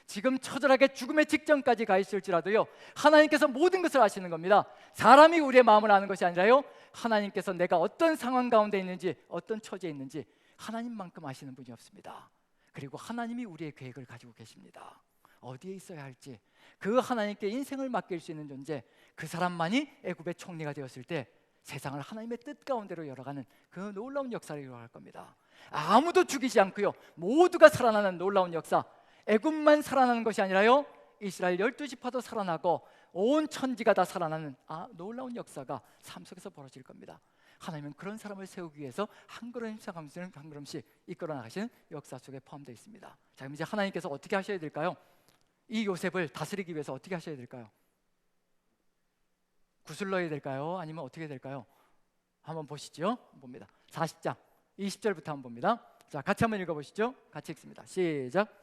지금 처절하게 죽음의 직전까지 가 있을지라도요, 하나님께서 모든 것을 아시는 겁니다. 사람이 우리의 마음을 아는 것이 아니라요, 하나님께서 내가 어떤 상황 가운데 있는지, 어떤 처지에 있는지 하나님만큼 아시는 분이 없습니다. 그리고 하나님이 우리의 계획을 가지고 계십니다. 어디에 있어야 할지 그 하나님께 인생을 맡길 수 있는 존재, 그 사람만이 애굽의 총리가 되었을 때 세상을 하나님의 뜻 가운데로 열어가는 그 놀라운 역사를 이루어갈 겁니다. 아무도 죽이지 않고요, 모두가 살아나는 놀라운 역사. 애굽만 살아나는 것이 아니라요, 이스라엘 12지파도 살아나고 온 천지가 다 살아나는 놀라운 역사가 삶 속에서 벌어질 겁니다. 하나님은 그런 사람을 세우기 위해서 한 걸음씩 한 걸음씩 이끌어 나가시는 역사 속에 포함되어 있습니다. 자, 그럼 이제 하나님께서 어떻게 하셔야 될까요? 이 요셉을 다스리기 위해서 어떻게 하셔야 될까요? 구슬러야 될까요? 아니면 어떻게 될까요? 한번 보시죠. 봅니다. 40장 20절부터 한번 봅니다. 자, 같이 한번 읽어보시죠. 같이 읽습니다. 시작.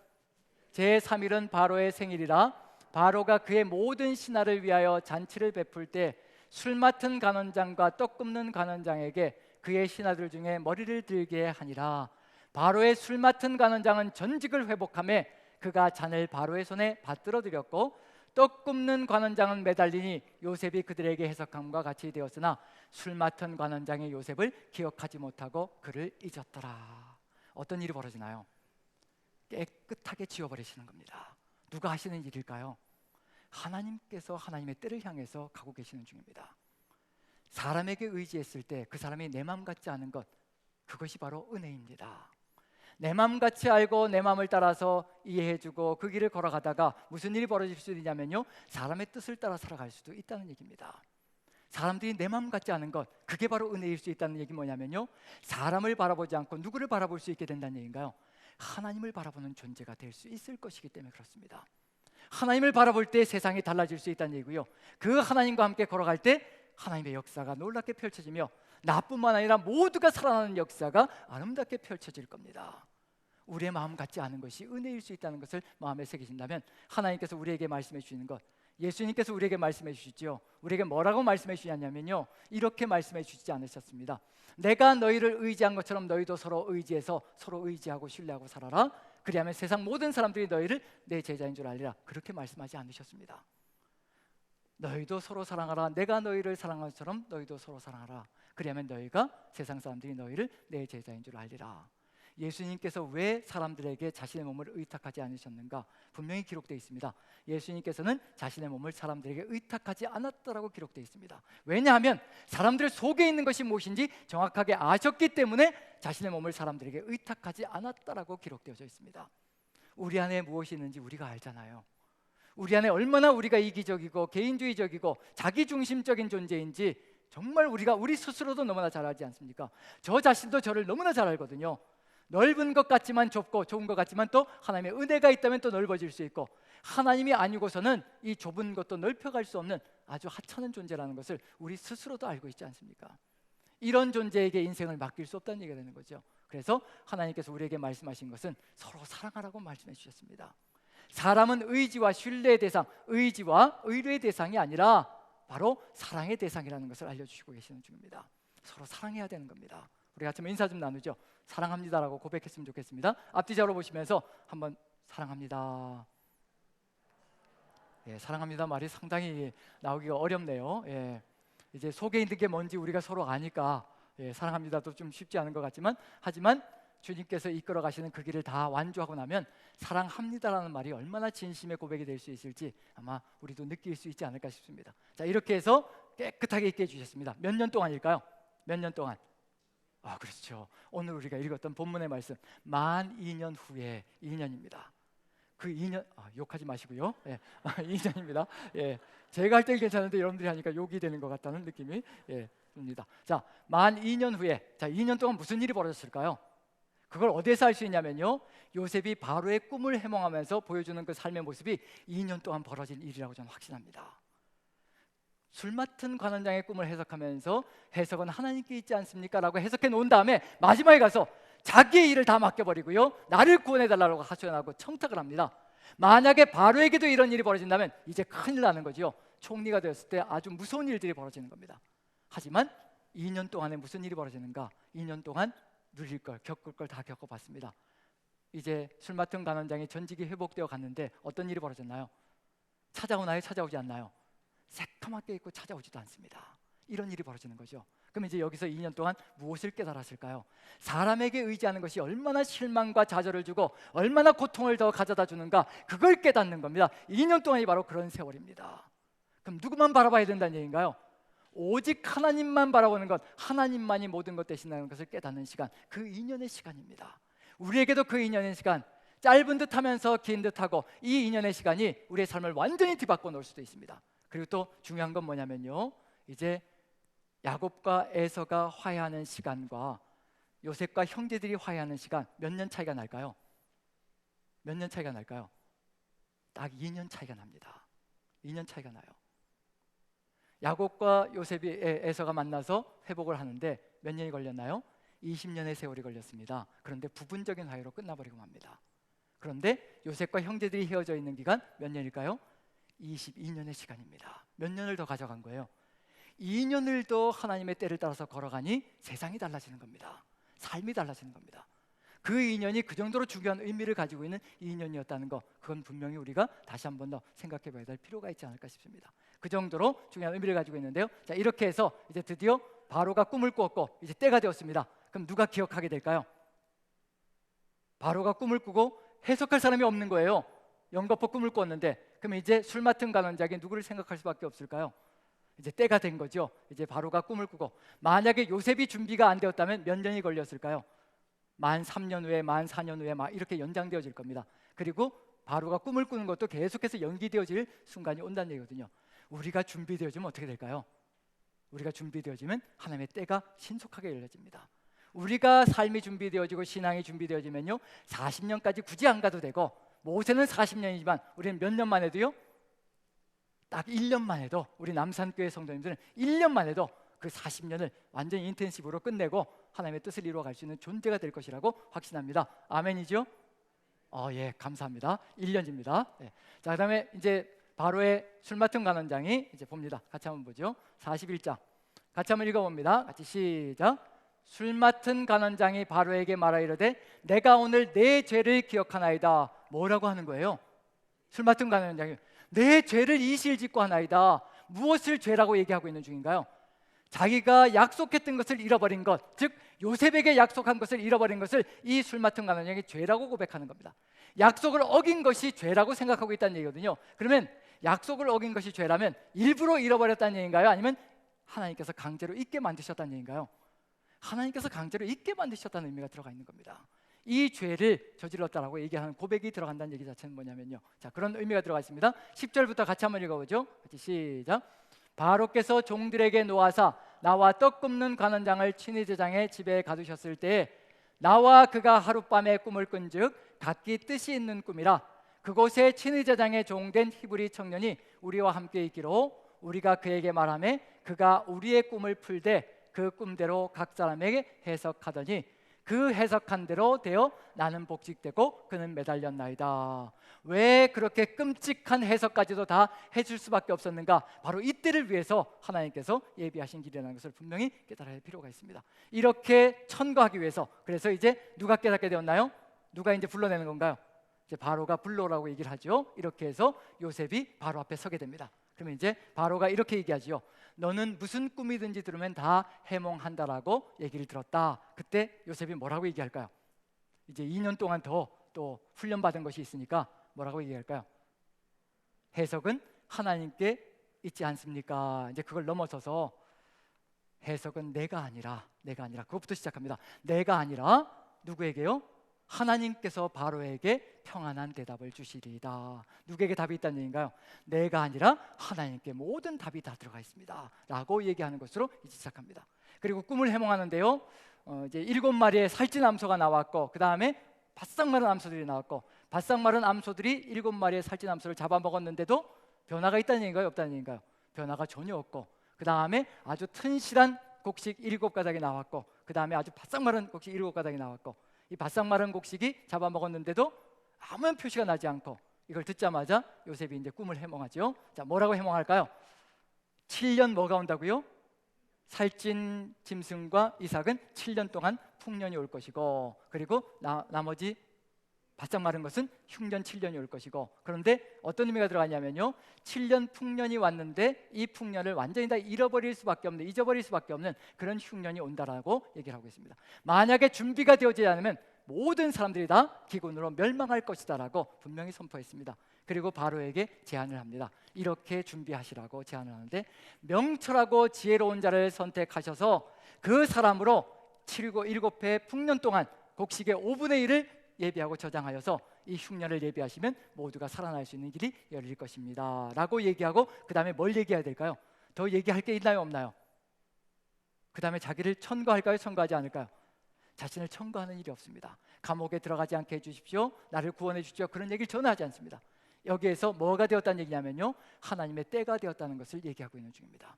제3일은 바로의 생일이라 바로가 그의 모든 신하를 위하여 잔치를 베풀 때 술 맡은 간원장과 떡 굽는 간원장에게 그의 신하들 중에 머리를 들게 하니라. 바로의 술 맡은 간원장은 전직을 회복하며 그가 잔을 바로의 손에 받들어 드렸고 떡 굽는 관원장은 매달리니 요셉이 그들에게 해석함과 같이 되었으나 술 맡은 관원장이 요셉을 기억하지 못하고 그를 잊었더라. 어떤 일이 벌어지나요? 깨끗하게 지워버리시는 겁니다. 누가 하시는 일일까요? 하나님께서 하나님의 때를 향해서 가고 계시는 중입니다. 사람에게 의지했을 때 그 사람이 내 마음 같지 않은 것, 그것이 바로 은혜입니다. 내 마음 같이 알고 내 마음을 따라서 이해해주고 그 길을 걸어가다가 무슨 일이 벌어질 수 있냐면요, 사람의 뜻을 따라 살아갈 수도 있다는 얘기입니다. 사람들이 내 마음 같지 않은 것, 그게 바로 은혜일 수 있다는 얘기 뭐냐면요, 사람을 바라보지 않고 누구를 바라볼 수 있게 된다는 얘기인가요? 하나님을 바라보는 존재가 될 수 있을 것이기 때문에 그렇습니다. 하나님을 바라볼 때 세상이 달라질 수 있다는 얘기고요, 그 하나님과 함께 걸어갈 때 하나님의 역사가 놀랍게 펼쳐지며 나뿐만 아니라 모두가 살아나는 역사가 아름답게 펼쳐질 겁니다. 우리의 마음 같지 않은 것이 은혜일 수 있다는 것을 마음에 새기신다면 하나님께서 우리에게 말씀해 주시는 것, 예수님께서 우리에게 말씀해 주시죠. 우리에게 뭐라고 말씀해 주셨냐면요, 이렇게 말씀해 주시지 않으셨습니다. 내가 너희를 의지한 것처럼 너희도 서로 의지해서 서로 의지하고 신뢰하고 살아라. 그리하면 세상 모든 사람들이 너희를 내 제자인 줄 알리라. 그렇게 말씀하지 않으셨습니다. 너희도 서로 사랑하라. 내가 너희를 사랑한 것처럼 너희도 서로 사랑하라. 그리하면 너희가 세상 사람들이 너희를 내 제자인 줄 알리라. 예수님께서 왜 사람들에게 자신의 몸을 의탁하지 않으셨는가? 분명히 기록되어 있습니다. 예수님께서는 자신의 몸을 사람들에게 의탁하지 않았다라고 기록되어 있습니다. 왜냐하면 사람들 속에 있는 것이 무엇인지 정확하게 아셨기 때문에 자신의 몸을 사람들에게 의탁하지 않았다라고 기록되어져 있습니다. 우리 안에 무엇이 있는지 우리가 알잖아요. 우리 안에 얼마나 우리가 이기적이고 개인주의적이고 자기중심적인 존재인지 정말 우리 스스로도 너무나 잘 알지 않습니까? 저 자신도 저를 너무나 잘 알거든요. 넓은 것 같지만 좁고 좁은 것 같지만 또 하나님의 은혜가 있다면 또 넓어질 수 있고, 하나님이 아니고서는 이 좁은 것도 넓혀갈 수 없는 아주 하찮은 존재라는 것을 우리 스스로도 알고 있지 않습니까? 이런 존재에게 인생을 맡길 수 없다는 얘기가 되는 거죠. 그래서 하나님께서 우리에게 말씀하신 것은 서로 사랑하라고 말씀해 주셨습니다. 사람은 의지와 신뢰의 대상, 의지와 의뢰의 대상이 아니라 바로 사랑의 대상이라는 것을 알려주시고 계시는 중입니다. 서로 사랑해야 되는 겁니다. 우리 같이 인사 좀 나누죠. 사랑합니다라고 고백했으면 좋겠습니다. 앞뒤 좌우로 보시면서 한번 사랑합니다. 예, 사랑합니다 말이 상당히 나오기가 어렵네요. 예, 이제 속에 있는 게 뭔지 우리가 서로 아니까 사랑합니다도 좀 쉽지 않은 것 같지만, 하지만 주님께서 이끌어 가시는 그 길을 다 완주하고 나면 사랑합니다라는 말이 얼마나 진심의 고백이 될 수 있을지 아마 우리도 느낄 수 있지 않을까 싶습니다. 자, 이렇게 해서 깨끗하게 있게 해주셨습니다. 몇 년 동안일까요? 몇 년 동안? 그렇죠. 오늘 우리가 읽었던 본문의 말씀, 만 2년 후에 2년입니다. 그 2년, 욕하지 마시고요. 예, 2년입니다. 예, 제가 할 때는 괜찮은데 여러분들이 하니까 욕이 되는 것 같다는 느낌이 듭니다. 자, 만 2년 후에, 자, 2년 동안 무슨 일이 벌어졌을까요? 그걸 어디에서 알 수 있냐면요, 요셉이 바로의 꿈을 해몽하면서 보여주는 그 삶의 모습이 2년 동안 벌어진 일이라고 저는 확신합니다. 술 맡은 관원장의 꿈을 해석하면서 해석은 하나님께 있지 않습니까? 라고 해석해 놓은 다음에 마지막에 가서 자기의 일을 다 맡겨버리고요, 나를 구원해달라고 하소연하고 청탁을 합니다. 만약에 바로에게도 이런 일이 벌어진다면 이제 큰일 나는 거죠. 총리가 되었을 때 아주 무서운 일들이 벌어지는 겁니다. 하지만 2년 동안에 무슨 일이 벌어지는가? 2년 동안 누릴 걸, 겪을 걸 다 겪어봤습니다. 이제 술 맡은 관원장이 전직이 회복되어 갔는데 어떤 일이 벌어졌나요? 찾아오나요? 찾아오지 않나요? 새카맣게 있고 찾아오지도 않습니다. 이런 일이 벌어지는 거죠. 그럼 이제 여기서 2년 동안 무엇을 깨달았을까요? 사람에게 의지하는 것이 얼마나 실망과 좌절을 주고 얼마나 고통을 더 가져다 주는가, 그걸 깨닫는 겁니다. 2년 동안이 바로 그런 세월입니다. 그럼 누구만 바라봐야 된다는 얘기인가요? 오직 하나님만 바라보는 것, 하나님만이 모든 것 되신다는 것을 깨닫는 시간, 그 2년의 시간입니다. 우리에게도 그 2년의 시간, 짧은 듯 하면서 긴 듯하고 이 2년의 시간이 우리의 삶을 완전히 뒤바꿔 놓을 수도 있습니다. 그리고 또 중요한 건 뭐냐면요, 이제 야곱과 에서가 화해하는 시간과 요셉과 형제들이 화해하는 시간, 몇 년 차이가 날까요? 몇 년 차이가 날까요? 딱 2년 차이가 납니다. 2년 차이가 나요. 야곱과 요셉이 에서가 만나서 회복을 하는데 몇 년이 걸렸나요? 20년의 세월이 걸렸습니다. 그런데 부분적인 화해로 끝나버리고 맙니다. 그런데 요셉과 형제들이 헤어져 있는 기간 몇 년일까요? 22년의 시간입니다. 몇 년을 더 가져간 거예요? 2년을 더 하나님의 때를 따라서 걸어가니 세상이 달라지는 겁니다. 삶이 달라지는 겁니다. 그 2년이 그 정도로 중요한 의미를 가지고 있는 2년이었다는 거, 그건 분명히 우리가 다시 한 번 더 생각해 봐야 될 필요가 있지 않을까 싶습니다. 그 정도로 중요한 의미를 가지고 있는데요. 자, 이렇게 해서 이제 드디어 바로가 꿈을 꾸었고 이제 때가 되었습니다. 그럼 누가 기억하게 될까요? 바로가 꿈을 꾸고 해석할 사람이 없는 거예요. 영거포 꿈을 꾸었는데, 그럼 이제 술 맡은 관원장이 누구를 생각할 수밖에 없을까요? 이제 때가 된 거죠. 이제 바로가 꿈을 꾸고, 만약에 요셉이 준비가 안 되었다면 몇 년이 걸렸을까요? 만 3년 후에, 만 4년 후에 막 이렇게 연장되어질 겁니다. 그리고 바로가 꿈을 꾸는 것도 계속해서 연기되어질 순간이 온다는 얘기거든요. 우리가 준비되어지면 어떻게 될까요? 우리가 준비되어지면 하나님의 때가 신속하게 열려집니다. 우리가 삶이 준비되어지고 신앙이 준비되어지면요, 40년까지 굳이 안 가도 되고, 모세는 40년이지만 우리는 몇 년만 해도요, 딱 1년만 해도, 우리 남산교회 성도님들은 1년만 해도 그 40년을 완전히 인텐시브로 끝내고 하나님의 뜻을 이루어갈 수 있는 존재가 될 것이라고 확신합니다. 아멘이죠? 예, 감사합니다. 1년입니다. 예. 자, 그다음에 이제 바로의 술 맡은 관원장이 이제 봅니다. 같이 한번 보죠. 41장 같이 한번 읽어봅니다. 같이 시작. 술 맡은 관원장이 바로에게 말하이르되 내가 오늘 내 죄를 기억하나이다. 뭐라고 하는 거예요? 술 맡은 관원장이 내 죄를 이실직고 하나이다. 무엇을 죄라고 얘기하고 있는 중인가요? 자기가 약속했던 것을 잃어버린 것, 즉 요셉에게 약속한 것을 잃어버린 것을 이 술 맡은 관원장이 죄라고 고백하는 겁니다. 약속을 어긴 것이 죄라고 생각하고 있다는 얘기거든요. 그러면 약속을 어긴 것이 죄라면 일부러 잃어버렸다는 얘기인가요? 아니면 하나님께서 강제로 잊게 만드셨다는 얘기인가요? 하나님께서 강제로 잊게 만드셨다는 의미가 들어가 있는 겁니다. 이 죄를 저질렀다라고 얘기하는 고백이 들어간다는 얘기 자체는 뭐냐면요, 자, 그런 의미가 들어가 있습니다. 10절부터 같이 한번 읽어보죠. 같이 시작. 바로께서 종들에게 놓아사 나와 떡 굽는 관원장을 친위제장의 집에 가두셨을 때에 나와 그가 하룻밤에 꿈을 꾼즉 각기 뜻이 있는 꿈이라. 그곳에 친위제장의 종된 히브리 청년이 우리와 함께 있기로 우리가 그에게 말하매 그가 우리의 꿈을 풀되 그 꿈대로 각 사람에게 해석하더니 그 해석한 대로 되어 나는 복직되고 그는 매달렸나이다. 왜 그렇게 끔찍한 해석까지도 다 해줄 수밖에 없었는가? 바로 이때를 위해서 하나님께서 예비하신 길이라는 것을 분명히 깨달아야 할 필요가 있습니다. 이렇게 천거하기 위해서, 그래서 이제 누가 깨닫게 되었나요? 누가 이제 불러내는 건가요? 이제 바로가 불러라고 얘기를 하죠. 이렇게 해서 요셉이 바로 앞에 서게 됩니다. 그러면 이제 바로가 이렇게 얘기하지요. 너는 무슨 꿈이든지 들으면 다 해몽한다라고 얘기를 들었다. 그때 요셉이 뭐라고 얘기할까요? 이제 2년 동안 더 또 훈련받은 것이 있으니까 뭐라고 얘기할까요? 해석은 하나님께 있지 않습니까? 이제 그걸 넘어서서 해석은 내가 아니라 그것부터 시작합니다. 내가 아니라 누구에게요? 하나님께서 바로에게 평안한 대답을 주시리이다. 누구에게 답이 있다는 얘기인가요? 내가 아니라 하나님께 모든 답이 다 들어가 있습니다 라고 얘기하는 것으로 이제 시작합니다. 그리고 꿈을 해몽하는데요, 이제 7마리의 살찐 암소가 나왔고, 그 다음에 바싹 마른 암소들이 나왔고, 바싹 마른 암소들이 7마리의 살찐 암소를 잡아먹었는데도 변화가 있다는 얘기인가요? 없다는 얘기인가요? 변화가 전혀 없고, 그 다음에 아주 튼실한 곡식 7가닥이 나왔고, 그 다음에 아주 바싹 마른 곡식 7가닥이 나왔고, 이 바싹 마른 곡식이 잡아먹었는데도 아무런 표시가 나지 않고, 이걸 듣자마자 요셉이 이제 꿈을 해몽하죠. 자, 뭐라고 해몽할까요? 7년 뭐가 온다고요? 살찐 짐승과 이삭은 7년 동안 풍년이 올 것이고, 그리고 나머지 바짝 마른 것은 흉년 7년이 올 것이고, 그런데 어떤 의미가 들어가냐면요, 7년 풍년이 왔는데 이 풍년을 완전히 다 잊어버릴 수밖에 없는 그런 흉년이 온다라고 얘기를 하고 있습니다. 만약에 준비가 되어지지 않으면 모든 사람들이 다 기근으로 멸망할 것이다라고 분명히 선포했습니다. 그리고 바로에게 제안을 합니다. 이렇게 준비하시라고 제안을 하는데, 명철하고 지혜로운 자를 선택하셔서 그 사람으로 7회 풍년 동안 곡식의 5분의 1을 예비하고 저장하여서 이 흉년을 예비하시면 모두가 살아날 수 있는 길이 열릴 것입니다 라고 얘기하고, 그 다음에 뭘 얘기해야 될까요? 더 얘기할 게 있나요, 없나요? 그 다음에 자기를 천거할까요, 천거하지 않을까요? 자신을 천거하는 일이 없습니다. 감옥에 들어가지 않게 해주십시오, 나를 구원해 주십시오, 그런 얘기를 전혀 하지 않습니다. 여기에서 뭐가 되었다는 얘기냐면요, 하나님의 때가 되었다는 것을 얘기하고 있는 중입니다.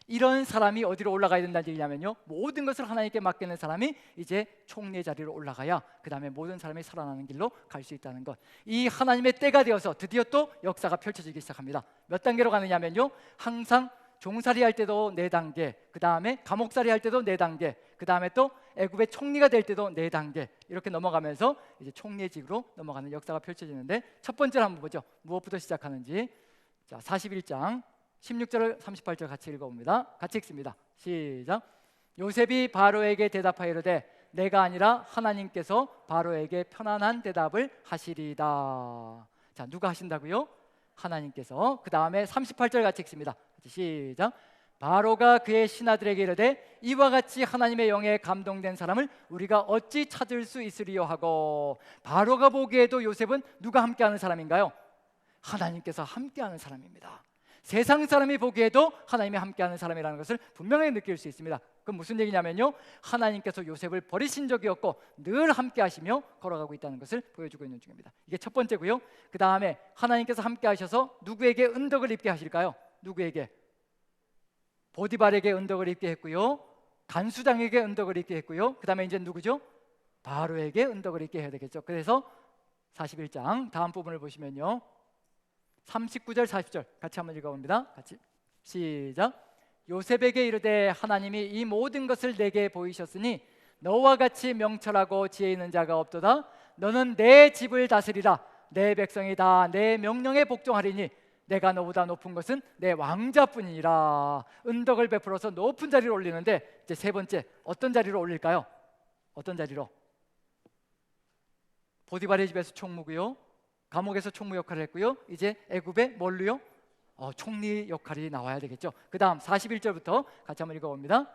이런 사람이 어디로 올라가야 된다는 얘기냐면요, 모든 것을 하나님께 맡기는 사람이 이제 총리의 자리로 올라가야 그 다음에 모든 사람이 살아나는 길로 갈 수 있다는 것, 이 하나님의 때가 되어서 드디어 또 역사가 펼쳐지기 시작합니다. 몇 단계로 가느냐면요, 항상 종살이 할 때도 4단계, 그 다음에 감옥살이 할 때도 4단계, 그 다음에 또 애굽의 총리가 될 때도 4단계, 이렇게 넘어가면서 이제 총리의 직으로 넘어가는 역사가 펼쳐지는데, 첫 번째로 한번 보죠. 무엇부터 시작하는지. 자, 41장 16절 38절 같이 읽어봅니다. 같이 읽습니다. 시작. 요셉이 바로에게 대답하여 이르되 내가 아니라 하나님께서 바로에게 편안한 대답을 하시리이다. 자, 누가 하신다고요? 하나님께서. 그 다음에 38절 같이 읽습니다. 시작. 바로가 그의 신하들에게 이르되 이와 같이 하나님의 영에 감동된 사람을 우리가 어찌 찾을 수 있으리요 하고, 바로가 보기에도 요셉은 누가 함께하는 사람인가요? 하나님께서 함께하는 사람입니다. 세상 사람이 보기에도 하나님이 함께하는 사람이라는 것을 분명히 느낄 수 있습니다. 그건 무슨 얘기냐면요, 하나님께서 요셉을 버리신 적이 없고 늘 함께하시며 걸어가고 있다는 것을 보여주고 있는 중입니다. 이게 첫 번째고요. 그 다음에 하나님께서 함께하셔서 누구에게 은덕을 입게 하실까요? 누구에게? 보디발에게 은덕을 입게 했고요, 간수장에게 은덕을 입게 했고요, 그 다음에 이제 누구죠? 바로에게 은덕을 입게 해야 되겠죠. 그래서 41장 다음 부분을 보시면요, 39절 40절 같이 한번 읽어봅니다. 같이 시작. 요셉에게 이르되 하나님이 이 모든 것을 내게 보이셨으니 너와 같이 명철하고 지혜 있는 자가 없도다. 너는 내 집을 다스리라. 내 백성이 다 내 명령에 복종하리니 내가 너보다 높은 것은 내 왕자뿐이니라. 은덕을 베풀어서 높은 자리로 올리는데, 이제 세 번째 어떤 자리로 올릴까요? 어떤 자리로? 보디발의 집에서 총무고요, 감옥에서 총무 역할을 했고요, 이제 애굽의 뭘로요? 총리 역할이 나와야 되겠죠. 그 다음 41절부터 같이 한번 읽어봅니다.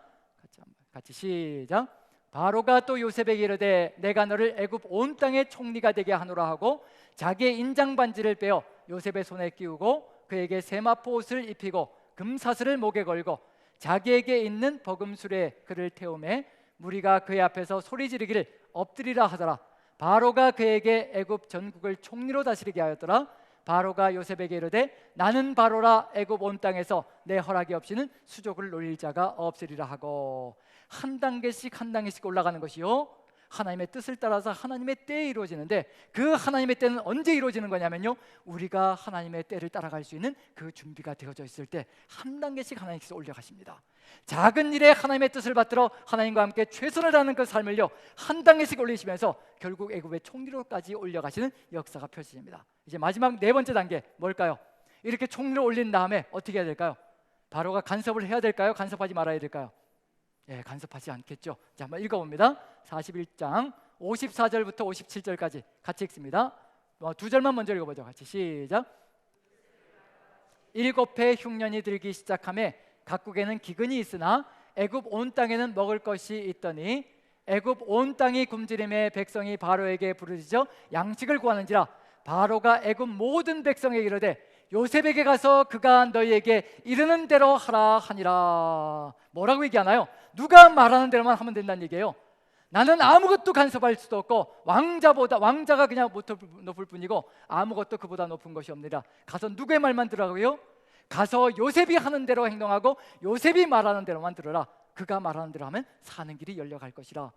같이 시작. 바로가 또 요셉에게 이르되 내가 너를 애굽 온 땅의 총리가 되게 하노라 하고 자기의 인장 반지를 빼어 요셉의 손에 끼우고 그에게 세마포 옷을 입히고 금사슬을 목에 걸고 자기에게 있는 버금술에 그를 태우매 무리가 그의 앞에서 소리 지르기를 엎드리라 하더라. 바로가 그에게 애굽 전국을 총리로 다스리게 하였더라. 바로가 요셉에게 이르되 나는 바로라. 애굽 온 땅에서 내 허락이 없이는 수족을 놀릴 자가 없으리라 하고, 한 단계씩 한 단계씩 올라가는 것이요, 하나님의 뜻을 따라서 하나님의 때에 이루어지는데, 그 하나님의 때는 언제 이루어지는 거냐면요, 우리가 하나님의 때를 따라갈 수 있는 그 준비가 되어져 있을 때 한 단계씩 하나님께서 올려가십니다. 작은 일에 하나님의 뜻을 받들어 하나님과 함께 최선을 다하는 그 삶을요, 한 단계씩 올리시면서 결국 애굽의 총리로까지 올려가시는 역사가 펼쳐집니다. 이제 마지막 네 번째 단계 뭘까요? 이렇게 총리로 올린 다음에 어떻게 해야 될까요? 바로가 간섭을 해야 될까요? 간섭하지 말아야 될까요? 예, 간섭하지 않겠죠. 자, 한번 읽어봅니다. 41장 54절부터 57절까지 같이 읽습니다. 두 절만 먼저 읽어보죠. 같이 시작. 7해 흉년이 들기 시작하매 각국에는 기근이 있으나 애굽 온 땅에는 먹을 것이 있더니 애굽 온 땅이 굶주림에 백성이 바로에게 부르짖어 양식을 구하는지라 바로가 애굽 모든 백성에게 이르되 요셉에게 가서 그가 너희에게 이르는 대로 하라 하니라. 뭐라고 얘기하나요? 누가 말하는 대로만 하면 된다는 얘기예요. 나는 아무것도 간섭할 수도 없고 왕자가 그냥 높을 뿐이고 아무것도 그보다 높은 것이 없느니라. 가서 누구의 말만 들으라고요? 가서 요셉이 하는 대로 행동하고 요셉이 말하는 대로만 들으라. 그가 말하는 대로 하면 사는 길이 열려갈 것이라.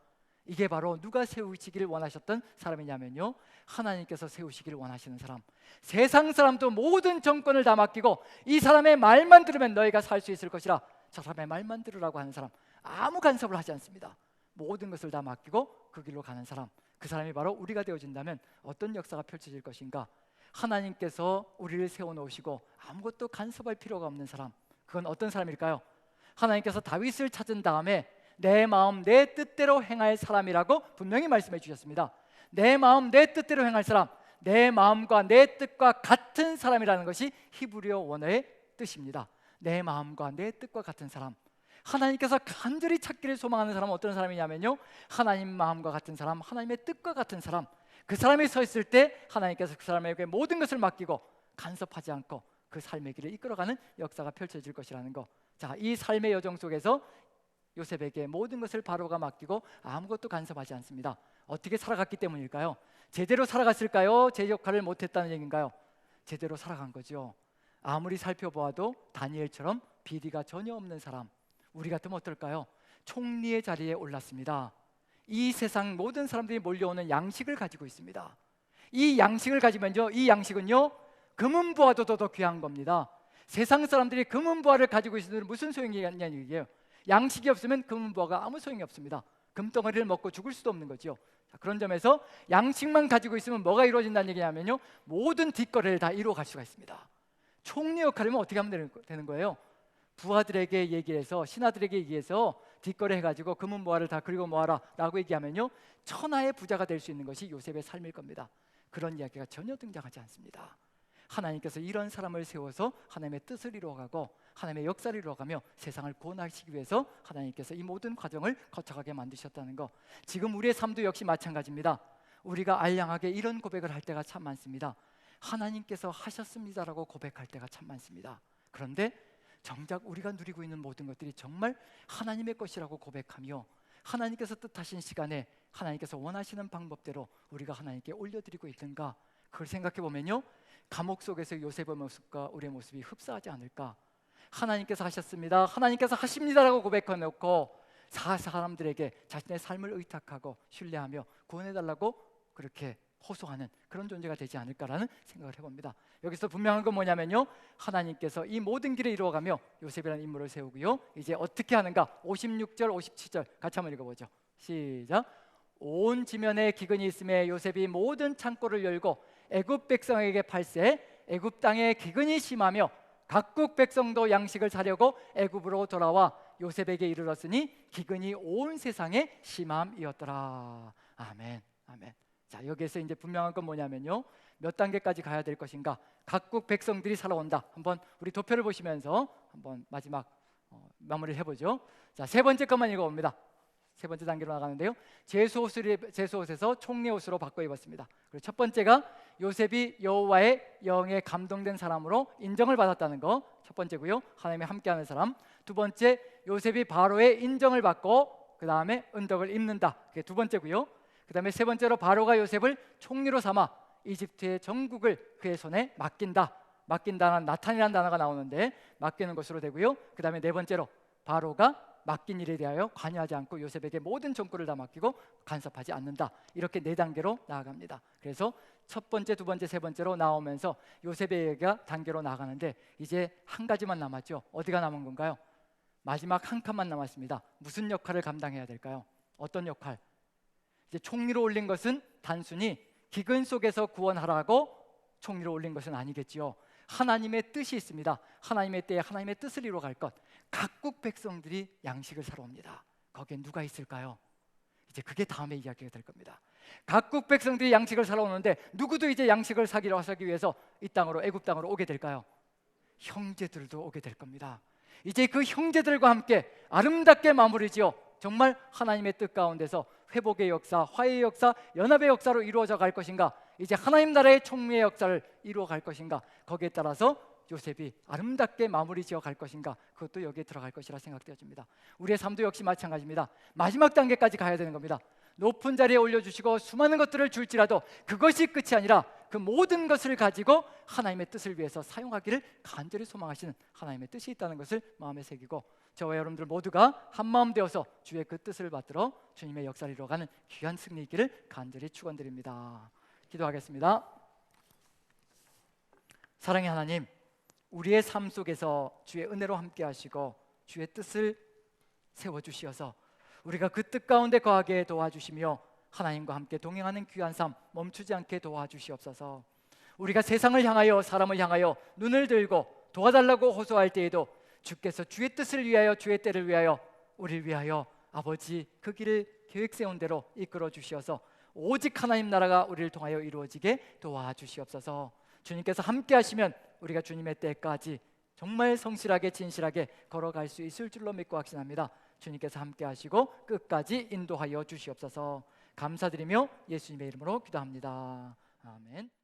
이게 바로 누가 세우시기를 원하셨던 사람이냐면요, 하나님께서 세우시기를 원하시는 사람. 세상 사람도 모든 정권을 다 맡기고 이 사람의 말만 들으면 너희가 살 수 있을 것이라. 저 사람의 말만 들으라고 하는 사람, 아무 간섭을 하지 않습니다. 모든 것을 다 맡기고 그 길로 가는 사람, 그 사람이 바로 우리가 되어진다면 어떤 역사가 펼쳐질 것인가. 하나님께서 우리를 세워놓으시고 아무것도 간섭할 필요가 없는 사람, 그건 어떤 사람일까요? 하나님께서 다윗을 찾은 다음에 내 마음 내 뜻대로 행할 사람이라고 분명히 말씀해 주셨습니다. 내 마음 내 뜻대로 행할 사람, 내 마음과 내 뜻과 같은 사람이라는 것이 히브리어 원어의 뜻입니다. 내 마음과 내 뜻과 같은 사람, 하나님께서 간절히 찾기를 소망하는 사람은 어떤 사람이냐면요, 하나님 마음과 같은 사람, 하나님의 뜻과 같은 사람. 그 사람이 서 있을 때 하나님께서 그 사람에게 모든 것을 맡기고 간섭하지 않고 그 삶의 길을 이끌어가는 역사가 펼쳐질 것이라는 거. 자, 이 삶의 여정 속에서 요셉에게 모든 것을 바로가 맡기고 아무것도 간섭하지 않습니다. 어떻게 살아갔기 때문일까요? 제대로 살아갔을까요? 제 역할을 못했다는 얘기인가요? 제대로 살아간 거죠. 아무리 살펴보아도 다니엘처럼 비리가 전혀 없는 사람, 우리 같으면 어떨까요? 총리의 자리에 올랐습니다. 이 세상 모든 사람들이 몰려오는 양식을 가지고 있습니다. 이 양식을 가지면요, 이 양식은요 금은보화도 더 귀한 겁니다. 세상 사람들이 금은보화를 가지고 있으면 무슨 소용이 있냐는 얘기예요. 양식이 없으면 금은보화가 아무 소용이 없습니다. 금덩어리를 먹고 죽을 수도 없는 거죠. 자, 그런 점에서 양식만 가지고 있으면 뭐가 이루어진다는 얘기냐면요, 모든 뒷거래를 다 이루어갈 수가 있습니다. 총리 역할이면 어떻게 하면 되는 거예요? 부하들에게 얘기해서, 신하들에게 얘기해서 뒷거래 해가지고 금은보화를 다 그리고 모아라 라고 얘기하면요, 천하의 부자가 될 수 있는 것이 요셉의 삶일 겁니다. 그런 이야기가 전혀 등장하지 않습니다. 하나님께서 이런 사람을 세워서 하나님의 뜻을 이루어가고 하나님의 역사를 이루어가며 세상을 구원하시기 위해서 하나님께서 이 모든 과정을 거쳐가게 만드셨다는 거. 지금 우리의 삶도 역시 마찬가지입니다. 우리가 알량하게 이런 고백을 할 때가 참 많습니다. 하나님께서 하셨습니다라고 고백할 때가 참 많습니다. 그런데 정작 우리가 누리고 있는 모든 것들이 정말 하나님의 것이라고 고백하며 하나님께서 뜻하신 시간에 하나님께서 원하시는 방법대로 우리가 하나님께 올려드리고 있는가, 그걸 생각해 보면요, 감옥 속에서 요셉의 모습과 우리의 모습이 흡사하지 않을까. 하나님께서 하셨습니다, 하나님께서 하십니다라고 고백해놓고 사람들에게 자신의 삶을 의탁하고 신뢰하며 구원해달라고 그렇게 호소하는 그런 존재가 되지 않을까라는 생각을 해봅니다. 여기서 분명한 건 뭐냐면요, 하나님께서 이 모든 길을 이루어가며 요셉이라는 인물을 세우고요, 이제 어떻게 하는가. 56절 57절 같이 한번 읽어보죠. 시작. 온 지면에 기근이 있음에 요셉이 모든 창고를 열고 애굽 백성에게 팔세 애굽 땅에 기근이 심하며 각국 백성도 양식을 사려고 애굽으로 돌아와 요셉에게 이르렀으니 기근이 온 세상에 심함이었더라. 아멘, 아멘. 자, 여기에서 이제 분명한 건 뭐냐면요, 몇 단계까지 가야 될 것인가. 각국 백성들이 살아온다. 한번 우리 도표를 보시면서 한번 마지막 마무리를 해보죠. 자, 세 번째 것만 읽어봅니다. 세 번째 단계로 나가는데요, 제수옷에서 총리 옷으로 바꿔 입었습니다. 그리고 첫 번째가 요셉이 여호와의 영에 감동된 사람으로 인정을 받았다는 거, 첫 번째고요. 하나님이 함께하는 사람. 두 번째, 요셉이 바로의 인정을 받고 그 다음에 은덕을 입는다. 그게 두 번째고요. 그 다음에 세 번째로 바로가 요셉을 총리로 삼아 이집트의 전국을 그의 손에 맡긴다. 맡긴다는 나탄이라는 단어가 나오는데 맡기는 것으로 되고요. 그 다음에 네 번째로 바로가 맡긴 일에 대하여 관여하지 않고 요셉에게 모든 정권을 다 맡기고 간섭하지 않는다. 이렇게 네 단계로 나아갑니다. 그래서 첫 번째, 두 번째, 세 번째로 나오면서 요셉의 얘기가 단계로 나가는데 이제 한 가지만 남았죠. 어디가 남은 건가요? 마지막 한 칸만 남았습니다. 무슨 역할을 감당해야 될까요? 어떤 역할? 이제 총리로 올린 것은 단순히 기근 속에서 구원하라고 총리로 올린 것은 아니겠지요. 하나님의 뜻이 있습니다. 하나님의 때에 하나님의 뜻을 이루어갈 것. 각국 백성들이 양식을 사러 옵니다. 거기에 누가 있을까요? 이제 그게 다음에 이야기가 될 겁니다. 각국 백성들이 양식을 사러 오는데 누구도 이제 양식을 사기 위해서 이 땅으로, 애굽 땅으로 오게 될까요? 형제들도 오게 될 겁니다. 이제 그 형제들과 함께 아름답게 마무리 지어 정말 하나님의 뜻 가운데서 회복의 역사, 화해의 역사, 연합의 역사로 이루어져 갈 것인가, 이제 하나님 나라의 총리의 역사를 이루어 갈 것인가, 거기에 따라서 요셉이 아름답게 마무리 지어 갈 것인가, 그것도 여기에 들어갈 것이라 생각되어집니다. 우리의 삶도 역시 마찬가지입니다. 마지막 단계까지 가야 되는 겁니다. 높은 자리에 올려주시고 수많은 것들을 줄지라도 그것이 끝이 아니라 그 모든 것을 가지고 하나님의 뜻을 위해서 사용하기를 간절히 소망하시는 하나님의 뜻이 있다는 것을 마음에 새기고, 저와 여러분들 모두가 한마음 되어서 주의 그 뜻을 받들어 주님의 역사를 이루어가는 귀한 승리 있기를 간절히 축원드립니다. 기도하겠습니다. 사랑의 하나님, 우리의 삶 속에서 주의 은혜로 함께 하시고 주의 뜻을 세워주시어서 우리가 그 뜻 가운데 거하게 도와주시며 하나님과 함께 동행하는 귀한 삶 멈추지 않게 도와주시옵소서. 우리가 세상을 향하여, 사람을 향하여 눈을 들고 도와달라고 호소할 때에도 주께서 주의 뜻을 위하여, 주의 때를 위하여, 우리를 위하여 아버지 그 길을 계획 세운 대로 이끌어 주시어서 오직 하나님 나라가 우리를 통하여 이루어지게 도와주시옵소서. 주님께서 함께 하시면 우리가 주님의 때까지 정말 성실하게 진실하게 걸어갈 수 있을 줄로 믿고 확신합니다. 주님께서 함께 하시고 끝까지 인도하여 주시옵소서. 감사드리며 예수님의 이름으로 기도합니다. 아멘.